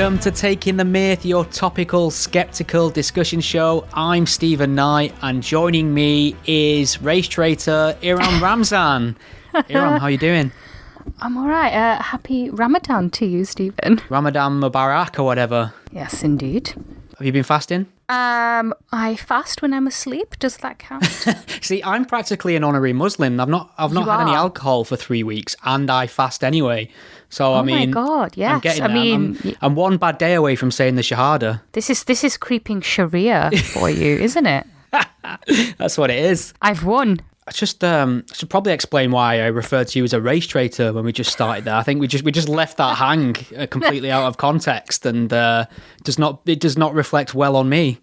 Welcome to Taking the Myth, your topical, skeptical discussion show. I'm Stephen Knight, and joining me is race traitor Iram Ramzan. Iram, how are you doing? I'm all right. Happy Ramadan to you, Stephen. Ramadan Mubarak or whatever. Yes, indeed. Have you been fasting? I fast when I'm asleep. Does that count? See, I'm practically an honorary Muslim. I've not had any alcohol for 3 weeks, and I fast anyway. So I mean, my God, yes. I'm getting there. I'm one bad day away from saying the Shahada. This is creeping Sharia for you, isn't it? That's what it is. I've won. I just should probably explain why I referred to you as a race traitor when we just started there. I think we just left that hang completely out of context, and it does not reflect well on me.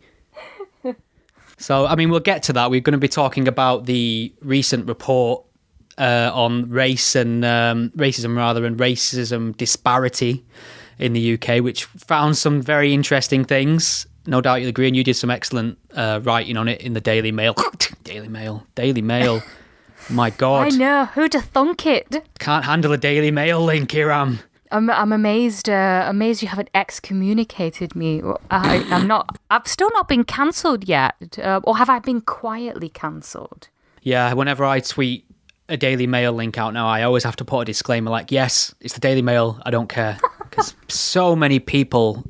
So, I mean, we'll get to that. We're going to be talking about the recent report on race and racism disparity in the UK, which found some very interesting things. No doubt you'll agree, and you did some excellent writing on it in the Daily Mail. Daily Mail. My God. I know. Who'd have thunk it? Can't handle a Daily Mail link, Iram. I'm amazed. Amazed you haven't excommunicated me. I've still not been cancelled yet, or have I been quietly cancelled? Yeah. Whenever I tweet a Daily Mail link out now, I always have to put a disclaimer like, "Yes, it's the Daily Mail. I don't care." Because so many people,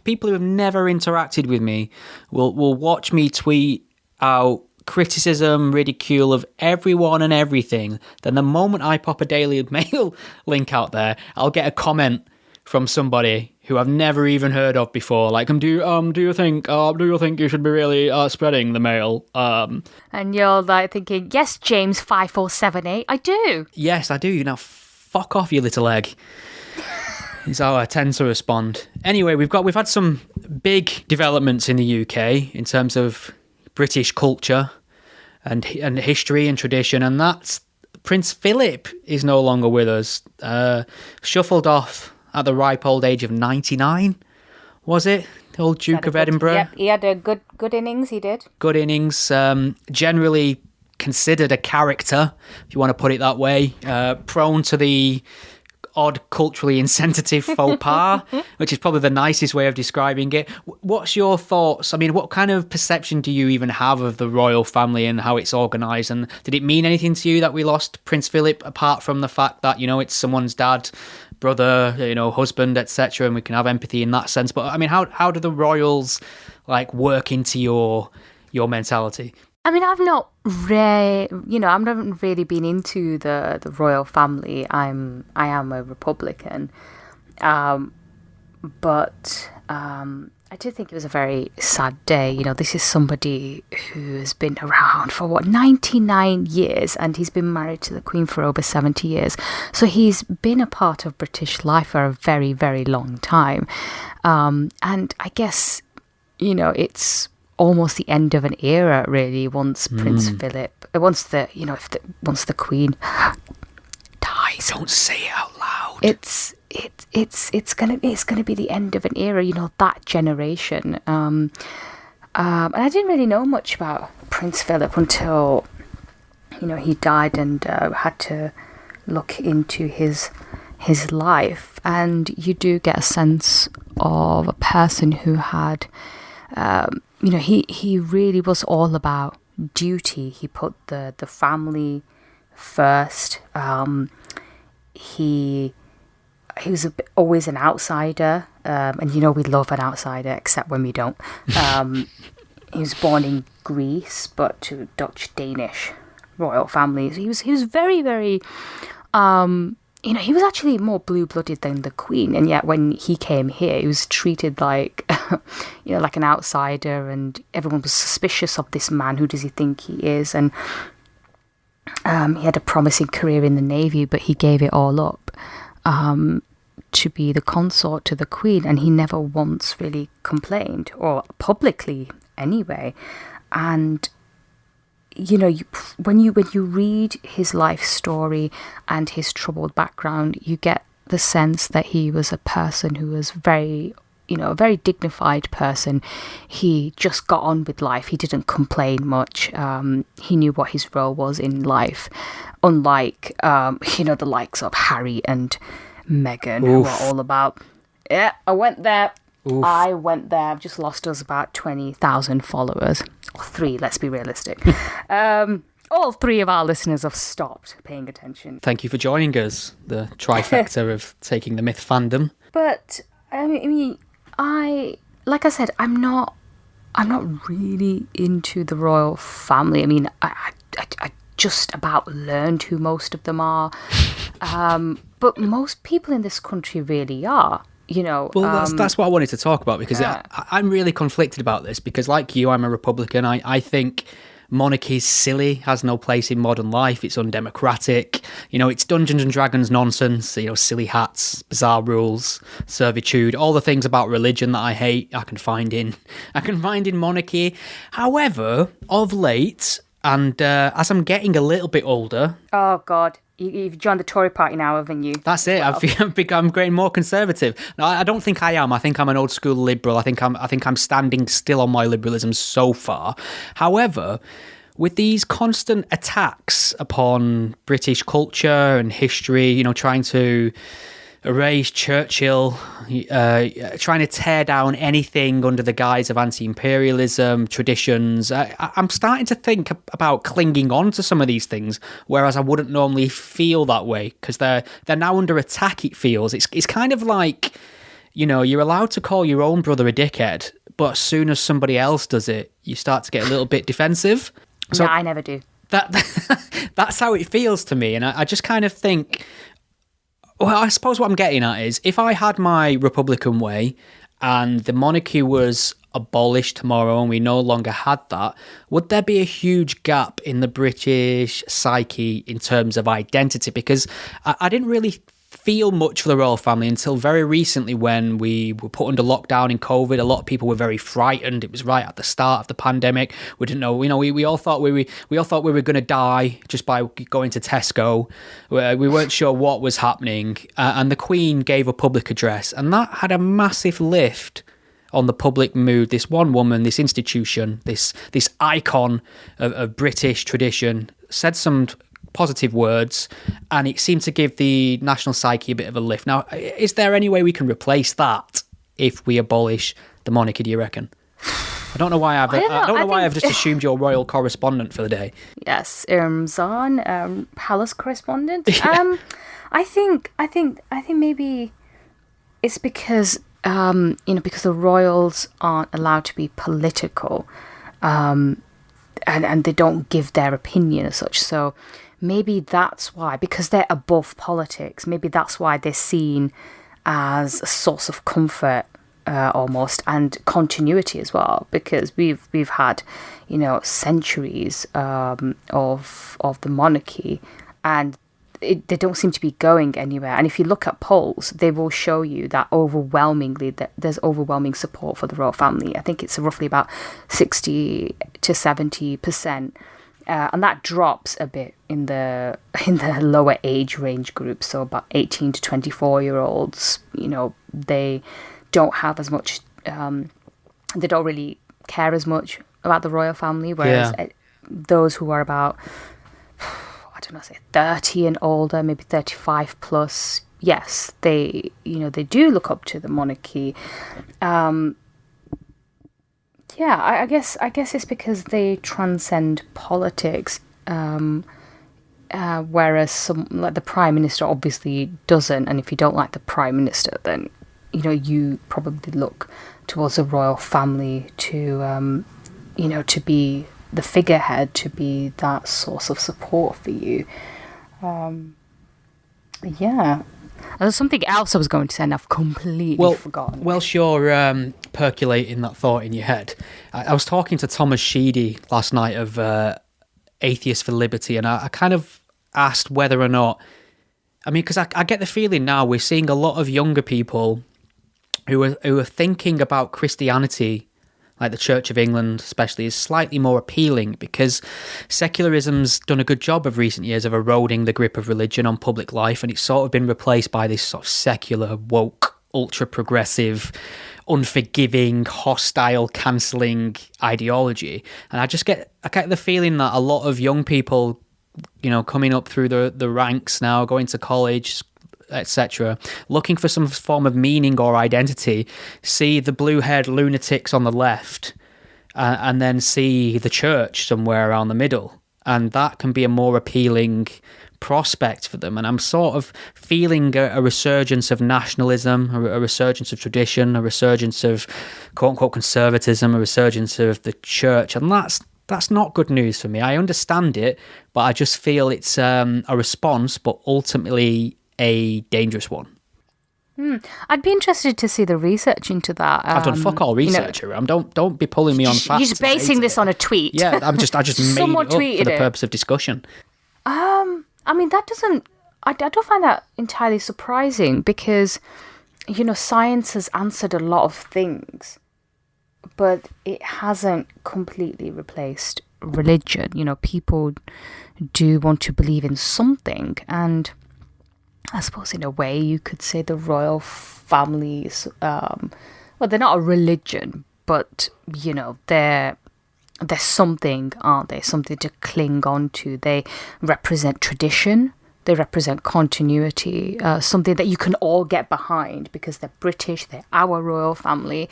people who have never interacted with me, will watch me tweet out criticism, ridicule of everyone and everything. Then the moment I pop a Daily Mail link out there, I'll get a comment from somebody who I've never even heard of before. Like, do you think you should be really spreading the mail? And you're like thinking, yes, James 5478, I do. Yes, I do. Now, fuck off, you little egg. Is how I tend to respond. Anyway, we've had some big developments in the UK in terms of British culture and history and tradition, and that's Prince Phillip is no longer with us. Shuffled off at the ripe old age of 99, was it? The old Duke of Edinburgh. Yeah, he had a good innings, he did. Good innings. Generally considered a character, if you want to put it that way. Prone to the odd culturally insensitive faux pas, which is probably the nicest way of describing it. What's your thoughts? I mean, what kind of perception do you even have of the royal family and how it's organised? And did it mean anything to you that we lost Prince Philip, apart from the fact that, it's someone's dad, brother, husband, etc., and we can have empathy in that sense? But I mean, how do the royals work into your mentality? I mean, I've not really been into the royal family. I am a Republican, but I do think it was a very sad day. This is somebody who has been around for 99 years, and he's been married to the Queen for over 70 years. So he's been a part of British life for a very, very long time, and I guess it's almost the end of an era, really. Once Prince Philip, once the Queen dies, don't say it out loud. It's gonna be the end of an era. That generation. And I didn't really know much about Prince Philip until he died, and had to look into his life, and you do get a sense of a person who had. He really was all about duty. He put the family first. He was always an outsider, and we love an outsider, except when we don't. He was born in Greece, but to Dutch-Danish royal families. He was very, very. He was actually more blue-blooded than the Queen, and yet when he came here, he was treated like, like an outsider, and everyone was suspicious of this man. Who does he think he is? And he had a promising career in the Navy, but he gave it all up to be the consort to the Queen, and he never once really complained, or publicly anyway. And when you read his life story and his troubled background, you get the sense that he was a person who was very, a very dignified person. He just got on with life. He didn't complain much. He knew what his role was in life, unlike, the likes of Harry and Meghan, who are all about Yeah, I went there. Oof. I went there. I've just lost us about 20,000 followers. Or 3, let's be realistic. All 3 of our listeners have stopped paying attention. Thank you for joining us, the trifecta of Taking the Myth fandom. But, I mean, like I said, I'm not really into the royal family. I mean, I just about learned who most of them are. But most people in this country really are. You know, well, that's what I wanted to talk about, because I'm really conflicted about this, because like you, I'm a Republican. I think monarchy's silly, has no place in modern life. It's undemocratic. You know, it's Dungeons and Dragons nonsense. You know, silly hats, bizarre rules, servitude, all the things about religion that I hate. I can find in monarchy. However, of late, and as I'm getting a little bit older, oh God. You've joined the Tory party now, haven't you? That's it. Well, I've become getting more conservative. No, I don't think I am. I think I'm an old school liberal. I think I'm standing still on my liberalism so far. However, with these constant attacks upon British culture and history, you know, trying to erase Churchill, trying to tear down anything under the guise of anti-imperialism, traditions. I'm starting to think about clinging on to some of these things, whereas I wouldn't normally feel that way, because they're now under attack, it feels. It's kind of like, you know, you're allowed to call your own brother a dickhead, but as soon as somebody else does it, you start to get a little bit defensive. So no, I never do. That's how it feels to me, and I just kind of think... Well, I suppose what I'm getting at is, if I had my Republican way and the monarchy was abolished tomorrow and we no longer had that, would there be a huge gap in the British psyche in terms of identity? Because I didn't really feel much for the royal family until very recently, when we were put under lockdown in COVID. A lot of people were very frightened. It was right at the start of the pandemic. We didn't know, we all thought we were going to die just by going to Tesco. We weren't sure what was happening. And the Queen gave a public address, and that had a massive lift on the public mood. This one woman, this institution, this icon of British tradition, said some positive words, and it seemed to give the national psyche a bit of a lift. Now, is there any way we can replace that if we abolish the monarchy, do you reckon? I don't know why I've just assumed you're royal correspondent for the day. Yes, Iram Ramzan, palace correspondent. Yeah. I think maybe it's because because the royals aren't allowed to be political, and they don't give their opinion as such. So maybe that's why, because they're above politics, maybe that's why they're seen as a source of comfort, almost, and continuity as well, because we've had, centuries of the monarchy, and they don't seem to be going anywhere. And if you look at polls, they will show you that overwhelmingly that there's overwhelming support for the royal family. I think it's roughly about 60 to 70%. And that drops a bit in the lower age range group, so about 18 to 24-year-olds. They don't have as much. They don't really care as much about the royal family, whereas those who are about, I don't know, say 30 and older, maybe 35 plus, yes, they do look up to the monarchy. Yeah, I guess it's because they transcend politics, whereas some, like the Prime Minister, obviously doesn't. And if you don't like the Prime Minister, then you probably look towards the royal family to to be the figurehead, to be that source of support for you. Yeah. There's something else I was going to say, and I've completely forgotten. Whilst you're percolating that thought in your head, I was talking to Thomas Sheedy last night of Atheist for Liberty, and I kind of asked whether or not, because I get the feeling now we're seeing a lot of younger people who are thinking about Christianity, like the Church of England especially, is slightly more appealing, because secularism's done a good job of recent years of eroding the grip of religion on public life, and it's sort of been replaced by this sort of secular, woke, ultra-progressive, unforgiving, hostile, cancelling ideology. And I get the feeling that a lot of young people, coming up through the ranks now, going to college, etc., looking for some form of meaning or identity, see the blue-haired lunatics on the left, and then see the church somewhere around the middle. And that can be a more appealing prospect for them. And I'm sort of feeling a resurgence of nationalism, a resurgence of tradition, a resurgence of quote-unquote conservatism, a resurgence of the church. And that's not good news for me. I understand it, but I just feel it's a response, but ultimately a dangerous one. I'd be interested to see the research into that. I've done fuck all research, Iram. Don't be pulling me on facts. You're just basing this on a tweet. Yeah, I just made it up for the purpose of discussion. I mean, I don't find that entirely surprising because, science has answered a lot of things, but it hasn't completely replaced religion. People do want to believe in something, and I suppose in a way you could say the royal families, well, they're not a religion, but, they're something, aren't they? Something to cling on to. They represent tradition. They represent continuity, something that you can all get behind because they're British, they're our royal family,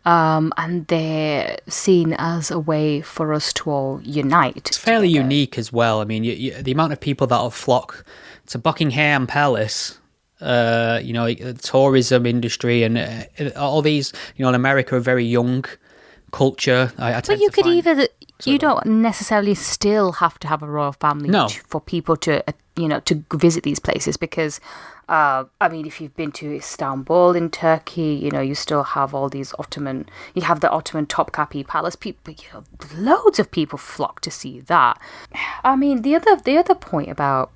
and they're seen as a way for us to all unite. It's fairly unique as well. I mean, the amount of people that will flock to Buckingham Palace, the tourism industry and all these, in America, are very young culture. But you could either... You don't necessarily still have to have a royal family for people to, to visit these places because, if you've been to Istanbul in Turkey, you still have all these you have the Ottoman Topkapi Palace. People, loads of people flock to see that. I mean, the other point about,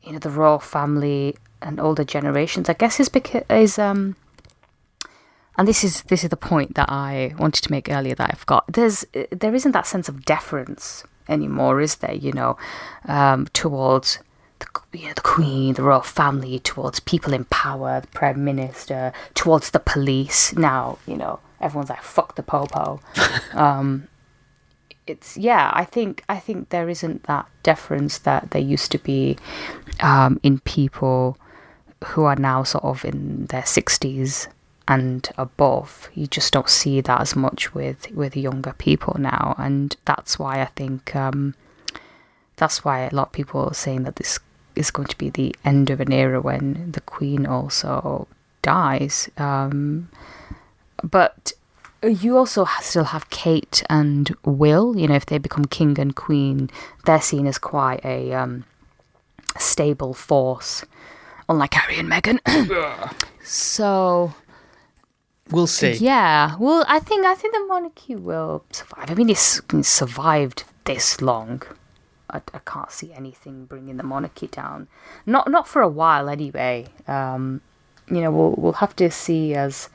the royal family and older generations, I guess, and this is the point that I wanted to make earlier that I've got. There isn't that sense of deference anymore, is there? Towards the Queen, the royal family, towards people in power, the Prime Minister, towards the police. Now, everyone's like, fuck the popo. I think there isn't that deference that there used to be in people who are now sort of in their 60s and above. You just don't see that as much with younger people now, and that's why I think that's why a lot of people are saying that this is going to be the end of an era when the Queen also dies. But you also still have Kate and Will. If they become king and queen, they're seen as quite a stable force, unlike Harry and Meghan. So. We'll see. Yeah, well, I think the monarchy will survive. I mean, it's survived this long. I can't see anything bringing the monarchy down. Not for a while, anyway. We'll have to see as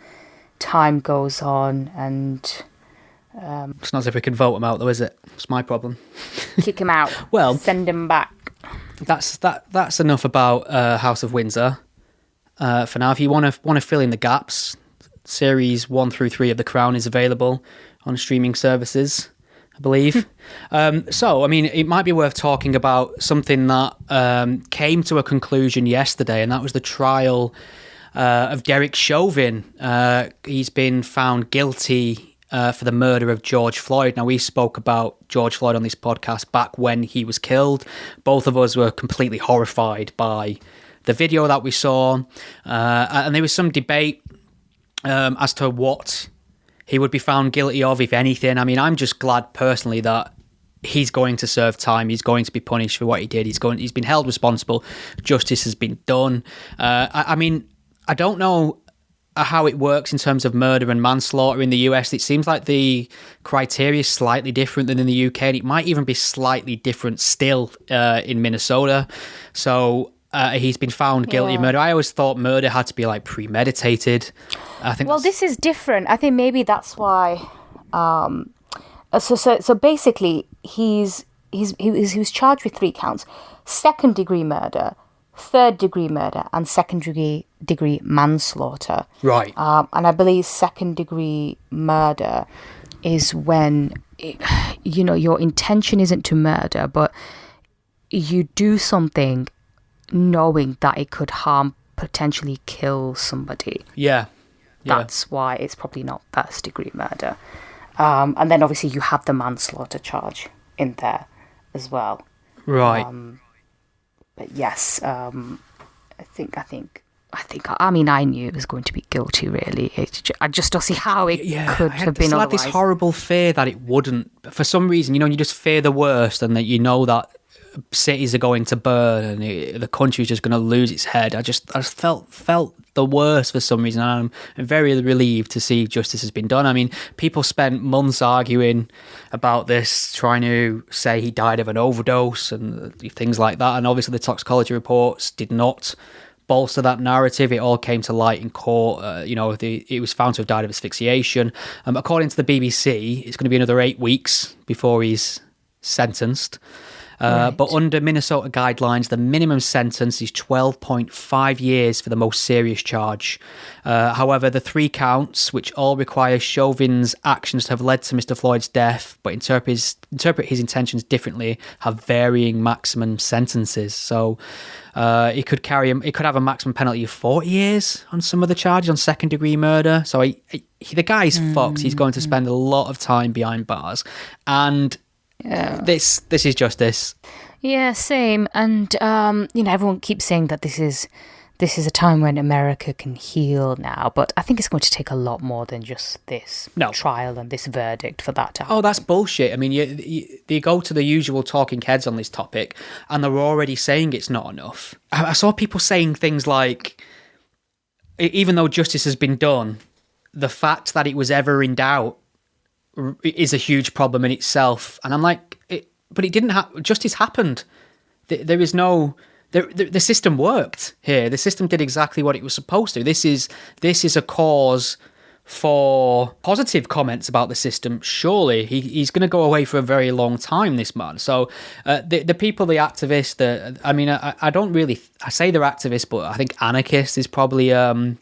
time goes on, and it's not as if we can vote him out, though, is it? It's my problem. Kick him out. Well, send him back. That's enough about House of Windsor for now. If you want to fill in the gaps. Series 1 through 3 of The Crown is available on streaming services, I believe. So, I mean, it might be worth talking about something that came to a conclusion yesterday, and that was the trial of Derek Chauvin. He's been found guilty for the murder of George Floyd. Now, we spoke about George Floyd on this podcast back when he was killed. Both of us were completely horrified by the video that we saw, and there was some debate as to what he would be found guilty of, if anything. I mean, I'm just glad personally that he's going to serve time. He's going to be punished for what he did. He's been held responsible. Justice has been done. I mean, I don't know how it works in terms of murder and manslaughter in the US. It seems like the criteria is slightly different than in the UK, and it might even be slightly different still in Minnesota. So he's been found guilty of murder. I always thought murder had to be like premeditated. I think. Well, this is different. I think maybe that's why. So basically, he was charged with 3 counts: 2nd degree murder, 3rd degree murder, and 2nd degree manslaughter. Right. And I believe 2nd degree murder is when your intention isn't to murder, but you do something knowing that it could potentially kill somebody. Yeah. That's why it's probably not first degree murder. And then obviously you have the manslaughter charge in there as well. Right. But yes, I knew it was going to be guilty, really. I just don't see how it could have been otherwise. I had this horrible fear that it wouldn't. For some reason, you just fear the worst, and that that cities are going to burn and the country's just going to lose its head. I just felt the worst for some reason, and I'm very relieved to see justice has been done. I mean, people spent months arguing about this, trying to say he died of an overdose and things like that, and obviously the toxicology reports did not bolster that narrative. It all came to light in court. It was found to have died of asphyxiation. According to the BBC, it's going to be another 8 weeks before he's sentenced. But under Minnesota guidelines, the minimum sentence is 12.5 years for the most serious charge. However, the 3 counts, which all require Chauvin's actions to have led to Mr. Floyd's death, but interpret his intentions differently, have varying maximum sentences. So it could have a maximum penalty of 40 years on some of the charges on second-degree murder. So the guy's fucked. He's going to spend a lot of time behind bars, and this is justice. Yeah, same. And everyone keeps saying that this is a time when America can heal now, but I think it's going to take a lot more than just this trial and this verdict for that to happen. Oh, that's bullshit. I mean, you go to the usual talking heads on this topic, and they're already saying it's not enough. I saw people saying things like, even though justice has been done, the fact that it was ever in doubt is a huge problem in itself. And I'm like, but it didn't happen. Justice happened. There is no... The system worked here. The system did exactly what it was supposed to. This is a cause for positive comments about the system. Surely he's going to go away for a very long time, this man. So the people, the activists, I don't really... I say they're activists, but I think anarchist is probably... a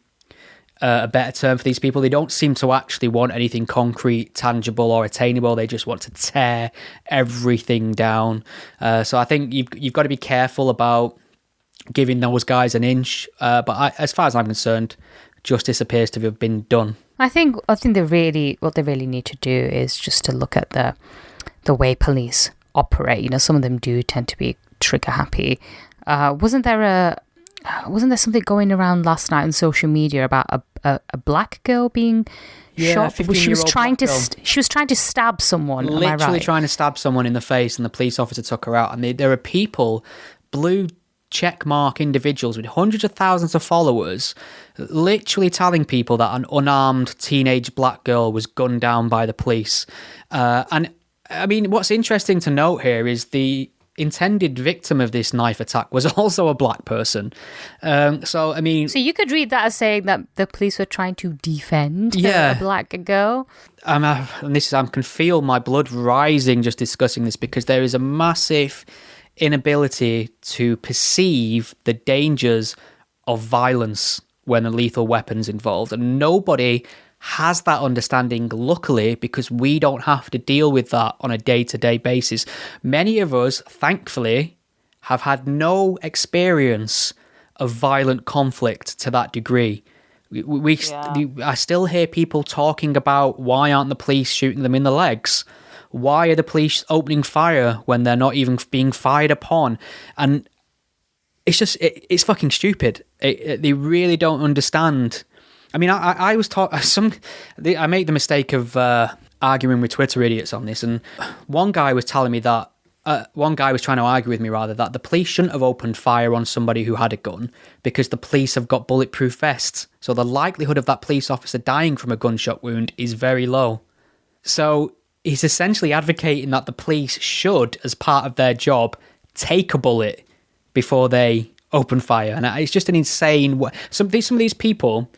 better term for these people. They don't seem to actually want anything concrete, tangible or attainable. They just want to tear everything down. So I think you've got to be careful about giving those guys an inch. But as far as I'm concerned, justice appears to have been done. I think what they really need to do is just to look at the way police operate. Some of them do tend to be trigger happy. Wasn't there something going around last night on social media about a black girl being shot? She was trying to stab someone. Literally trying to stab someone in the face, and the police officer took her out. And there are people, blue checkmark individuals with hundreds of thousands of followers, literally telling people that an unarmed teenage black girl was gunned down by the police. And I mean, what's interesting to note here is the intended victim of this knife attack was also a black person. So you could read that as saying that the police were trying to defend a black girl. I can feel my blood rising just discussing this, because there is a massive inability to perceive the dangers of violence when a lethal weapon's involved, and nobody has that understanding, luckily, because we don't have to deal with that on a day-to-day basis. Many of us, thankfully, have had no experience of violent conflict to that degree. I still hear people talking about, why aren't the police shooting them in the legs? Why are the police opening fire when they're not even being fired upon? And it's fucking stupid. They really don't understand. I mean, I was taught I made the mistake of arguing with Twitter idiots on this, and one guy was telling me that one guy was trying to argue with me rather that the police shouldn't have opened fire on somebody who had a gun because the police have got bulletproof vests, so the likelihood of that police officer dying from a gunshot wound is very low. So he's essentially advocating that the police should, as part of their job, take a bullet before they open fire, and it's just an insane. Some of these people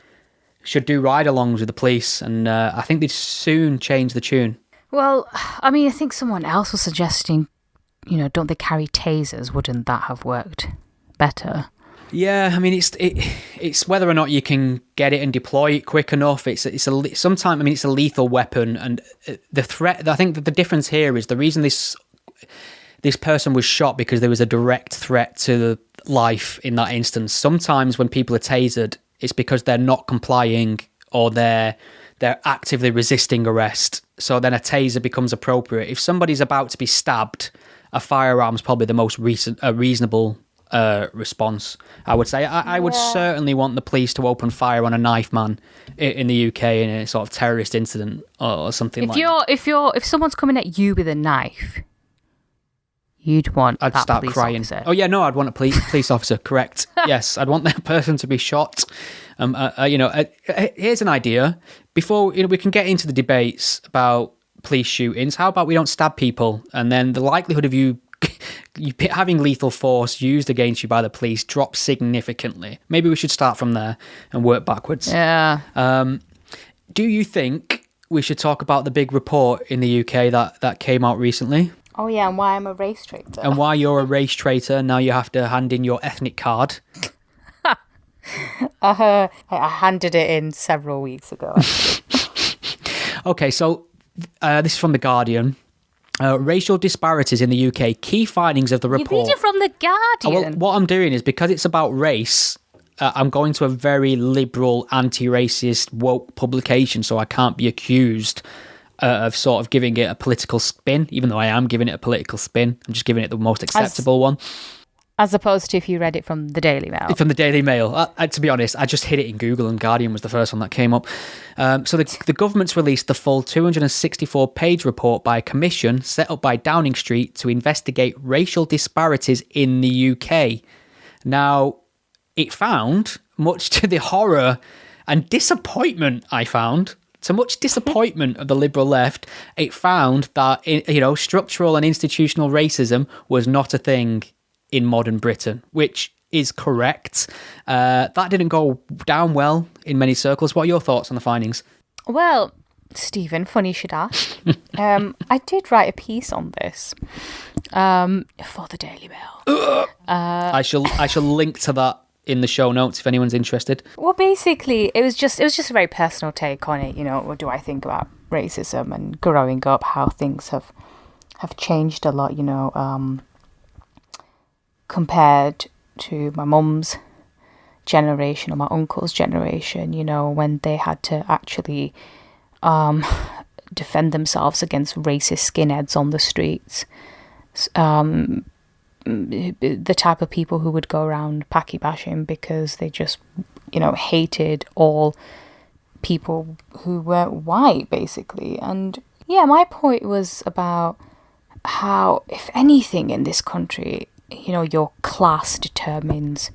should do ride-alongs with the police, and I think they'd soon change the tune. Well, I mean, I think someone else was suggesting, don't they carry tasers? Wouldn't that have worked better? Yeah, I mean, it's whether or not you can get it and deploy it quick enough. It's a lethal weapon, and the threat. I think that the difference here is the reason this person was shot because there was a direct threat to life in that instance. Sometimes when people are tasered, it's because they're not complying or they're actively resisting arrest. So then a taser becomes appropriate. If somebody's about to be stabbed, a firearm's probably the most reasonable response, I would say. I would certainly want the police to open fire on a knife man in the UK in a sort of terrorist incident or something like that. If someone's coming at you with a knife, you'd want I'd that start police crying. officer. Oh yeah, no, I'd want a police officer. Correct. Yes, I'd want that person to be shot. Here's an idea. Before we can get into the debates about police shootings, how about we don't stab people, and then the likelihood of you having lethal force used against you by the police drops significantly. Maybe we should start from there and work backwards. Yeah. Do you think we should talk about the big report in the UK that came out recently? Oh yeah, and why I'm a race traitor. And why you're a race traitor. Now you have to hand in your ethnic card. I handed it in several weeks ago. Okay, so this is from The Guardian. Racial disparities in the UK. Key findings of the report. You read it from The Guardian. Well, what I'm doing is, because it's about race, I'm going to a very liberal, anti-racist, woke publication, so I can't be accused of sort of giving it a political spin, even though I am giving it a political spin. I'm just giving it the most acceptable one. As opposed to if you read it from the Daily Mail. From the Daily Mail. To be honest, I just hit it in Google and Guardian was the first one that came up. So the government's released the full 264-page report by a commission set up by Downing Street to investigate racial disparities in the UK. Now, it found, much to the horror and disappointment to much disappointment of the liberal left, it found that structural and institutional racism was not a thing in modern Britain, which is correct. That didn't go down well in many circles. What are your thoughts on the findings? Well, Stephen, funny you should ask. I did write a piece on this for the Daily Mail. I shall link to that in the show notes if anyone's interested. Well, basically, it was just a very personal take on it. What do I think about racism and growing up, how things have changed a lot. Compared to my mum's generation or my uncle's generation, when they had to actually defend themselves against racist skinheads on the streets. The type of people who would go around packy bashing because they just, hated all people who were white, basically. And yeah, my point was about how, if anything in this country, your class determines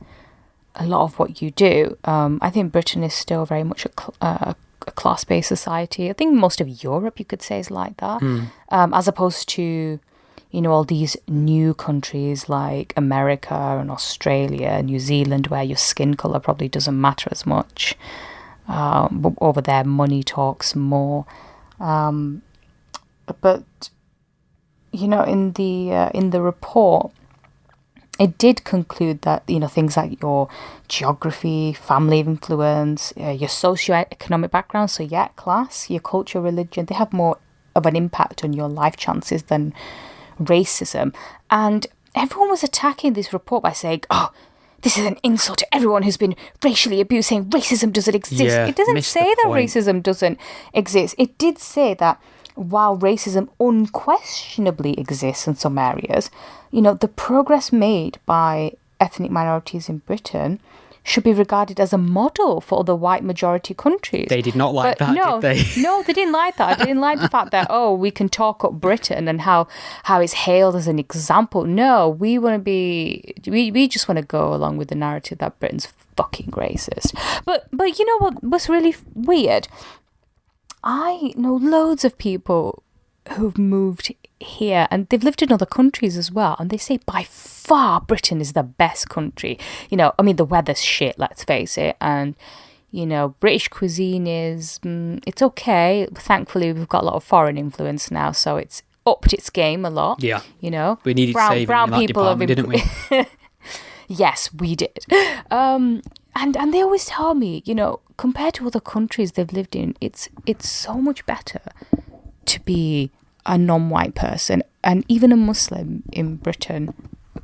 a lot of what you do. I think Britain is still very much a class-based society. I think most of Europe, you could say, is like that. As opposed to, all these new countries like America and Australia, New Zealand, where your skin colour probably doesn't matter as much. But over there, money talks more. But, in the report, it did conclude that, things like your geography, family influence, your socio-economic background, so yeah, class, your culture, religion, they have more of an impact on your life chances than racism. And everyone was attacking this report by saying, oh, this is an insult to everyone who's been racially abused, saying racism doesn't exist. Yeah, it doesn't say that racism doesn't exist. It did say that while racism unquestionably exists in some areas, the progress made by ethnic minorities in Britain should be regarded as a model for other white majority countries. They did not like that, did they? No, they didn't like that. They didn't like the fact that, we can talk up Britain and how it's hailed as an example. No, we just want to go along with the narrative that Britain's fucking racist. But you know what's really weird? I know loads of people who've moved here and they've lived in other countries as well, and they say by far Britain is the best country. The weather's shit, let's face it, and British cuisine is it's okay. Thankfully we've got a lot of foreign influence now, so it's upped its game a lot. Yeah, we needed saving brown in that people department, didn't we? Yes, we did. And they always tell me, compared to other countries they've lived in, it's so much better to be a non-white person and even a Muslim in Britain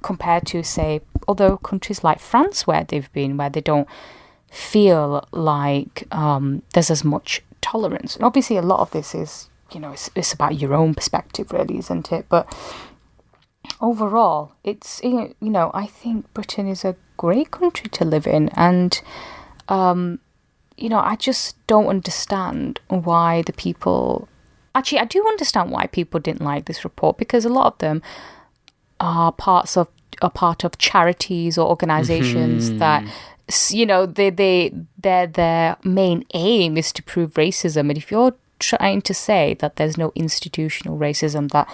compared to, say, other countries like France where they've been, where they don't feel like there's as much tolerance. And obviously a lot of this is, it's about your own perspective really, isn't it? But overall, it's, I think Britain is a great country to live in. And, I just don't understand why the people... Actually, I do understand why people didn't like this report, because a lot of them are part of charities or organisations that, their main aim is to prove racism. And if you're trying to say that there's no institutional racism, that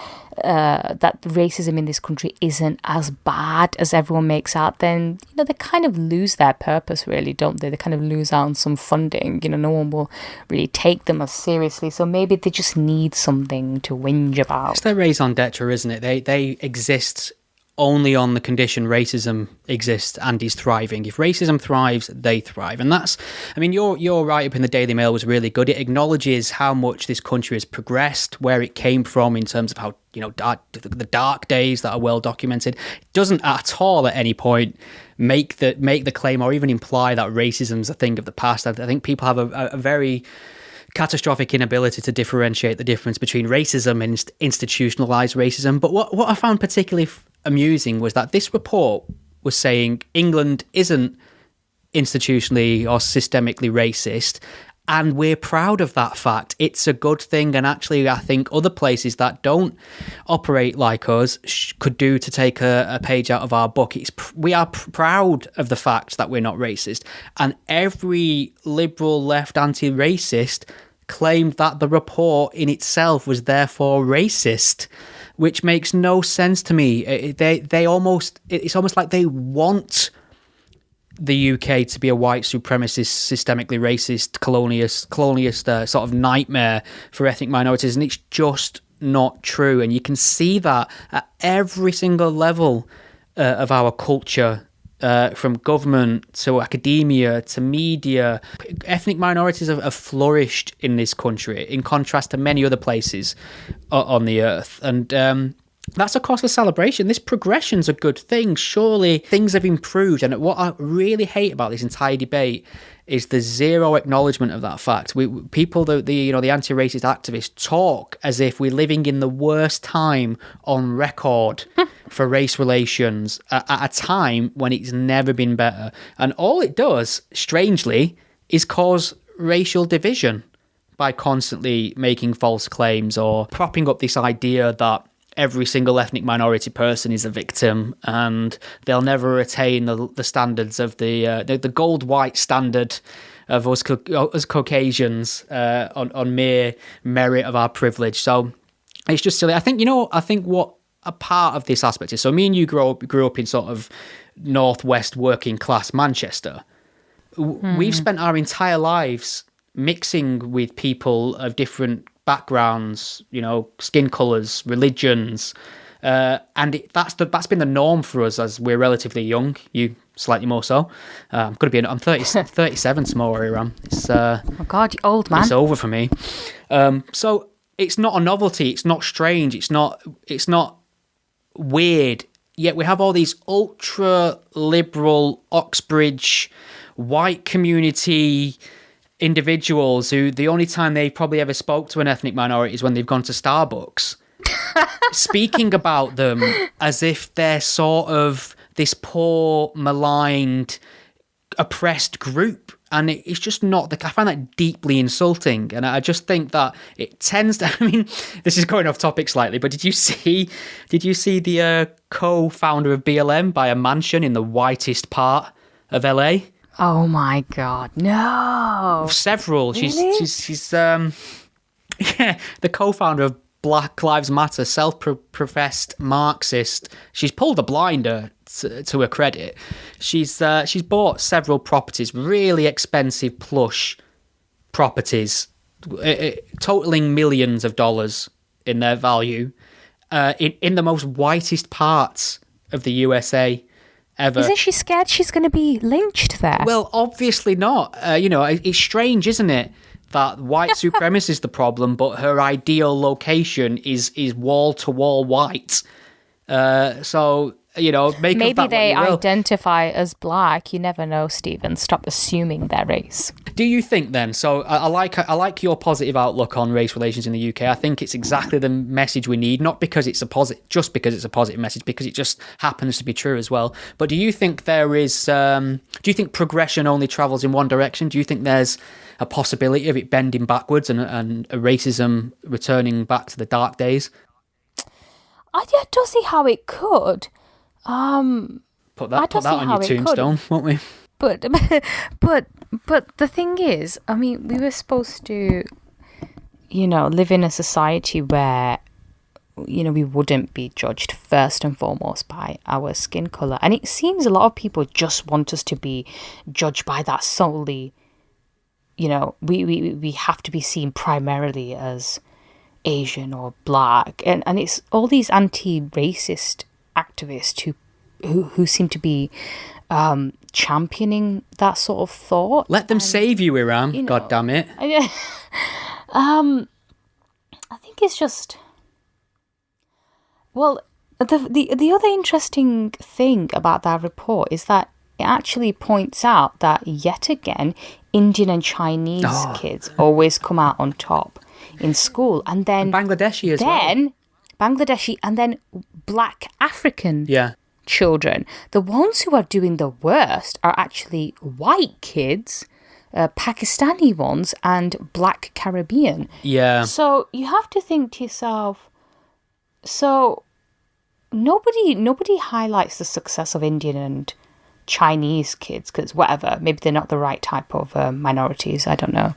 racism in this country isn't as bad as everyone makes out, then they kind of lose their purpose, really, don't they? They kind of lose out on some funding. No one will really take them as seriously, so maybe they just need something to whinge about. It's their raison d'etre, isn't it? They exist only on the condition racism exists and is thriving. If racism thrives, they thrive. And that's, your write-up in the Daily Mail was really good. It acknowledges how much this country has progressed, where it came from in terms of how, the dark days that are well documented. It doesn't at all at any point make the claim or even imply that racism's a thing of the past. I think people have a very catastrophic inability to differentiate the difference between racism and institutionalized racism. But what I found particularly amusing was that this report was saying England isn't institutionally or systemically racist, and we're proud of that fact. It's a good thing, and actually I think other places that don't operate like us could do to take a page out of our book. We are proud of the fact that we're not racist, and every liberal left anti-racist claimed that the report in itself was therefore racist, which makes no sense to me. It's almost like they want the UK to be a white supremacist, systemically racist, colonialist sort of nightmare for ethnic minorities, and it's just not true. And you can see that at every single level of our culture, from government to academia to media. Ethnic minorities have flourished in this country, in contrast to many other places on the earth. And that's a cause for celebration. This progression's a good thing. Surely things have improved. And what I really hate about this entire debate is the zero acknowledgement of that fact. People, the anti-racist activists, talk as if we're living in the worst time on record for race relations at a time when it's never been better. And all it does, strangely, is cause racial division by constantly making false claims or propping up this idea that every single ethnic minority person is a victim and they'll never attain the standards of the gold white standard of us Caucasians on mere merit of our privilege. So it's just silly. I think what a part of this aspect is, so me and you grew up in sort of northwest working class Manchester. We've spent our entire lives mixing with people of different backgrounds, skin colours, religions, and that's been the norm for us as we're relatively young. You slightly more so. I'm 37 tomorrow, Iram. It's oh God, you old man. It's over for me. So it's not a novelty. It's not strange. It's not weird. Yet we have all these ultra liberal Oxbridge white community individuals who the only time they probably ever spoke to an ethnic minority is when they've gone to Starbucks, speaking about them as if they're sort of this poor, maligned, oppressed group. And it's just not I find that deeply insulting. And I just think that it tends to, this is going off topic slightly, but did you see the co-founder of BLM buy a mansion in the whitest part of LA? Oh my God, no. Several. Really? She's the co-founder of Black Lives Matter, self-professed Marxist. She's pulled a blinder to her credit. She's bought several properties, really expensive plush properties, totaling millions of dollars in their value, in the most whitest parts of the USA ever. Isn't she scared she's going to be lynched there? Well, obviously not. It's strange, isn't it, that white supremacy is the problem, but her ideal location is wall-to-wall white. So, you know, make maybe of that they what you will. identify as black. You never know, Stephen. Stop assuming their race. Do you think then? So I like your positive outlook on race relations in the UK. I think it's exactly the message we need, not because it's just because it's a positive message, because it just happens to be true as well. But do you think there is? Do you think progression only travels in one direction? Do you think there's a possibility of it bending backwards and racism returning back to the dark days? I don't see how it could. Put that on your tombstone, won't we? But the thing is, I mean, we were supposed to, you know, live in a society where, you know, we wouldn't be judged first and foremost by our skin colour. And it seems a lot of people just want us to be judged by that solely. You know, we have to be seen primarily as Asian or black. And it's all these anti-racist activists who seem to be championing that sort of thought. Let them save you, Iram. You know, God damn it. I think it's just... Well, the other interesting thing about that report is that it actually points out that, yet again, Indian and Chinese kids always come out on top in school. And then... Bangladeshi as well. Bangladeshi and then black African children. The ones who are doing the worst are actually white kids, Pakistani ones, and black Caribbean. Yeah. So you have to think to yourself, so nobody highlights the success of Indian and Chinese kids, because whatever, maybe they're not the right type of minorities, I don't know.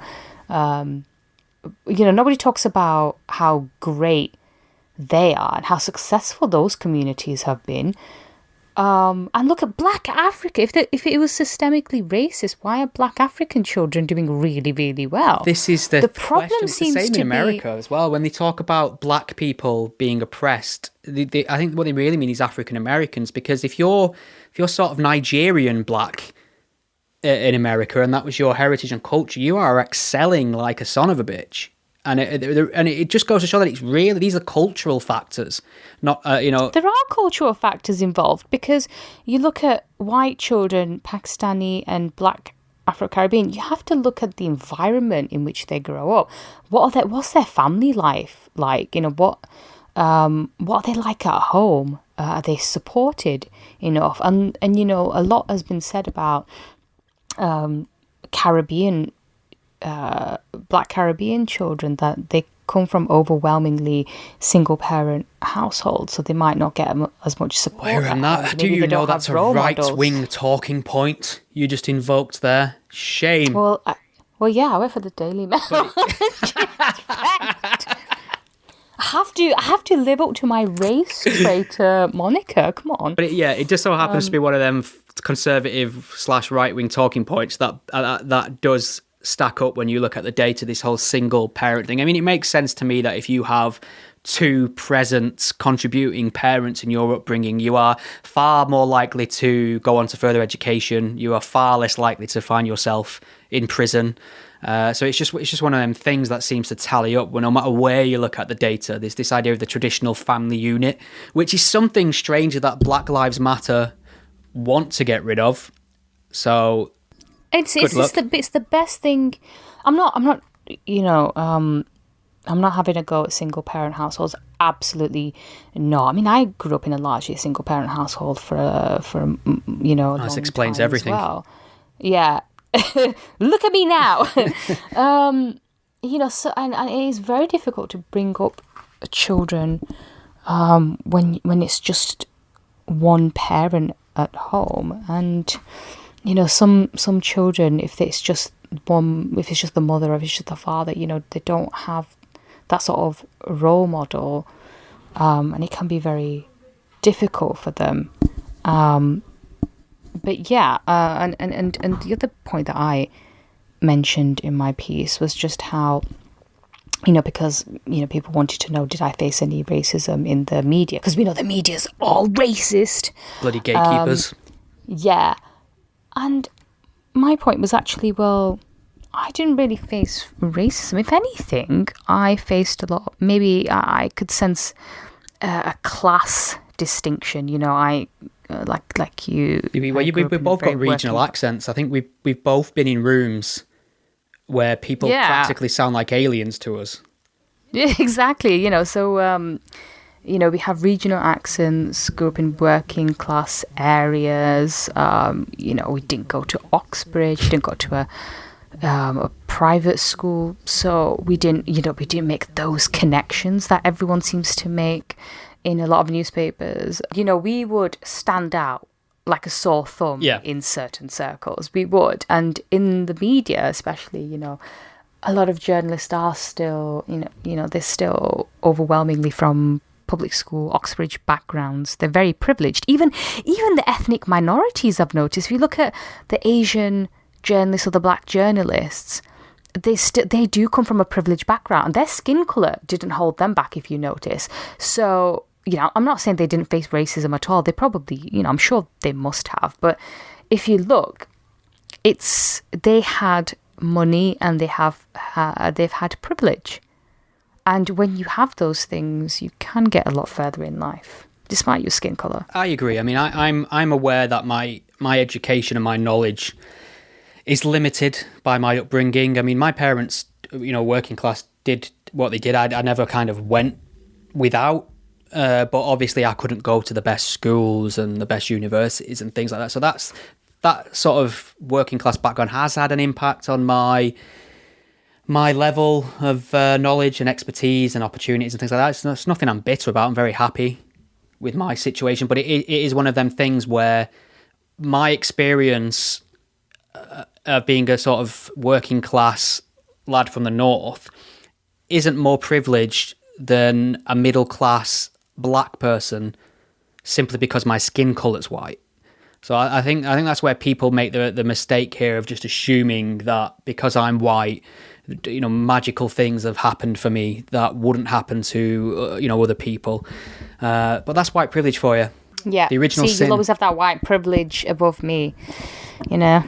You know, nobody talks about how great they are and how successful those communities have been. And look at black Africa. If it was systemically racist, why are black African children doing really, really well? This is the problem. Seems the same in America as well. When they talk about black people being oppressed, I think what they really mean is African Americans. Because if you're sort of Nigerian black in America and that was your heritage and culture, you are excelling like a son of a bitch. And it just goes to show that it's really, these are cultural factors, not, you know... There are cultural factors involved, because you look at white children, Pakistani and black Afro-Caribbean, you have to look at the environment in which they grow up. What's their family life like? You know, what are they like at home? Are they supported enough? And you know, a lot has been said about Caribbean black Caribbean children, that they come from overwhelmingly single parent households, so they might not get as much support. Do you know that's a right-wing talking point you just invoked there? Shame. Well, yeah, I work for the Daily Mail. I have to live up to my race traitor moniker. Come on. But it just so happens to be one of them conservative/right-wing talking points that does stack up when you look at the data, this whole single parent thing. I mean, it makes sense to me that if you have two present contributing parents in your upbringing, you are far more likely to go on to further education. You are far less likely to find yourself in prison. So it's just one of them things that seems to tally up. Well, no matter where you look at the data, there's this idea of the traditional family unit, which is something strange that Black Lives Matter want to get rid of. So it's the best thing. I'm not you know, I'm not having a go at single parent households. Absolutely not. I mean, I grew up in a largely single parent household for you know, a long this explains time everything. As well. Yeah. Look at me now. You know, so and it is very difficult to bring up children when it's just one parent at home. And you know, some children, if it's just the mother or if it's just the father, you know, they don't have that sort of role model, and it can be very difficult for them. But yeah, and the other point that I mentioned in my piece was just how, you know, because, you know, people wanted to know, did I face any racism in the media? Because we know the media's all racist. Bloody gatekeepers. Yeah. And my point was actually, well, I didn't really face racism. If anything, I faced a lot. Maybe I could sense a class distinction. You know, like you. We've both got regional accents. I think we've both been in rooms where people practically sound like aliens to us. Yeah, exactly. You know, so we have regional accents. Grew up in working class areas. We didn't go to Oxbridge. Didn't go to a private school, so we didn't make those connections that everyone seems to make in a lot of newspapers. You know, we would stand out like a sore thumb in certain circles. We would, and in the media, especially, you know, a lot of journalists are still, they're still overwhelmingly from public school, Oxbridge backgrounds. They're very privileged. Even the ethnic minorities, I've noticed. If you look at the Asian journalists or the black journalists, they do come from a privileged background, and their skin colour didn't hold them back, if you notice. So, you know, I'm not saying they didn't face racism at all. They probably, you know, I'm sure they must have. But if you look, they had money and they've had privilege. And when you have those things, you can get a lot further in life, despite your skin colour. I agree. I mean, I'm aware that my education and my knowledge is limited by my upbringing. I mean, my parents, you know, working class, did what they did. I never kind of went without, but obviously I couldn't go to the best schools and the best universities and things like that. So that sort of working class background has had an impact on my level of knowledge and expertise and opportunities and things like that. It's nothing I'm bitter about. I'm very happy with my situation, but it is one of them things where my experience being a sort of working class lad from the north isn't more privileged than a middle class black person simply because my skin colour's white. So I think that's where people make the mistake here of just assuming that because I'm white, you know, magical things have happened for me that wouldn't happen to other people. But that's white privilege for you. Yeah. The original sin. You'll always have that white privilege above me, you know.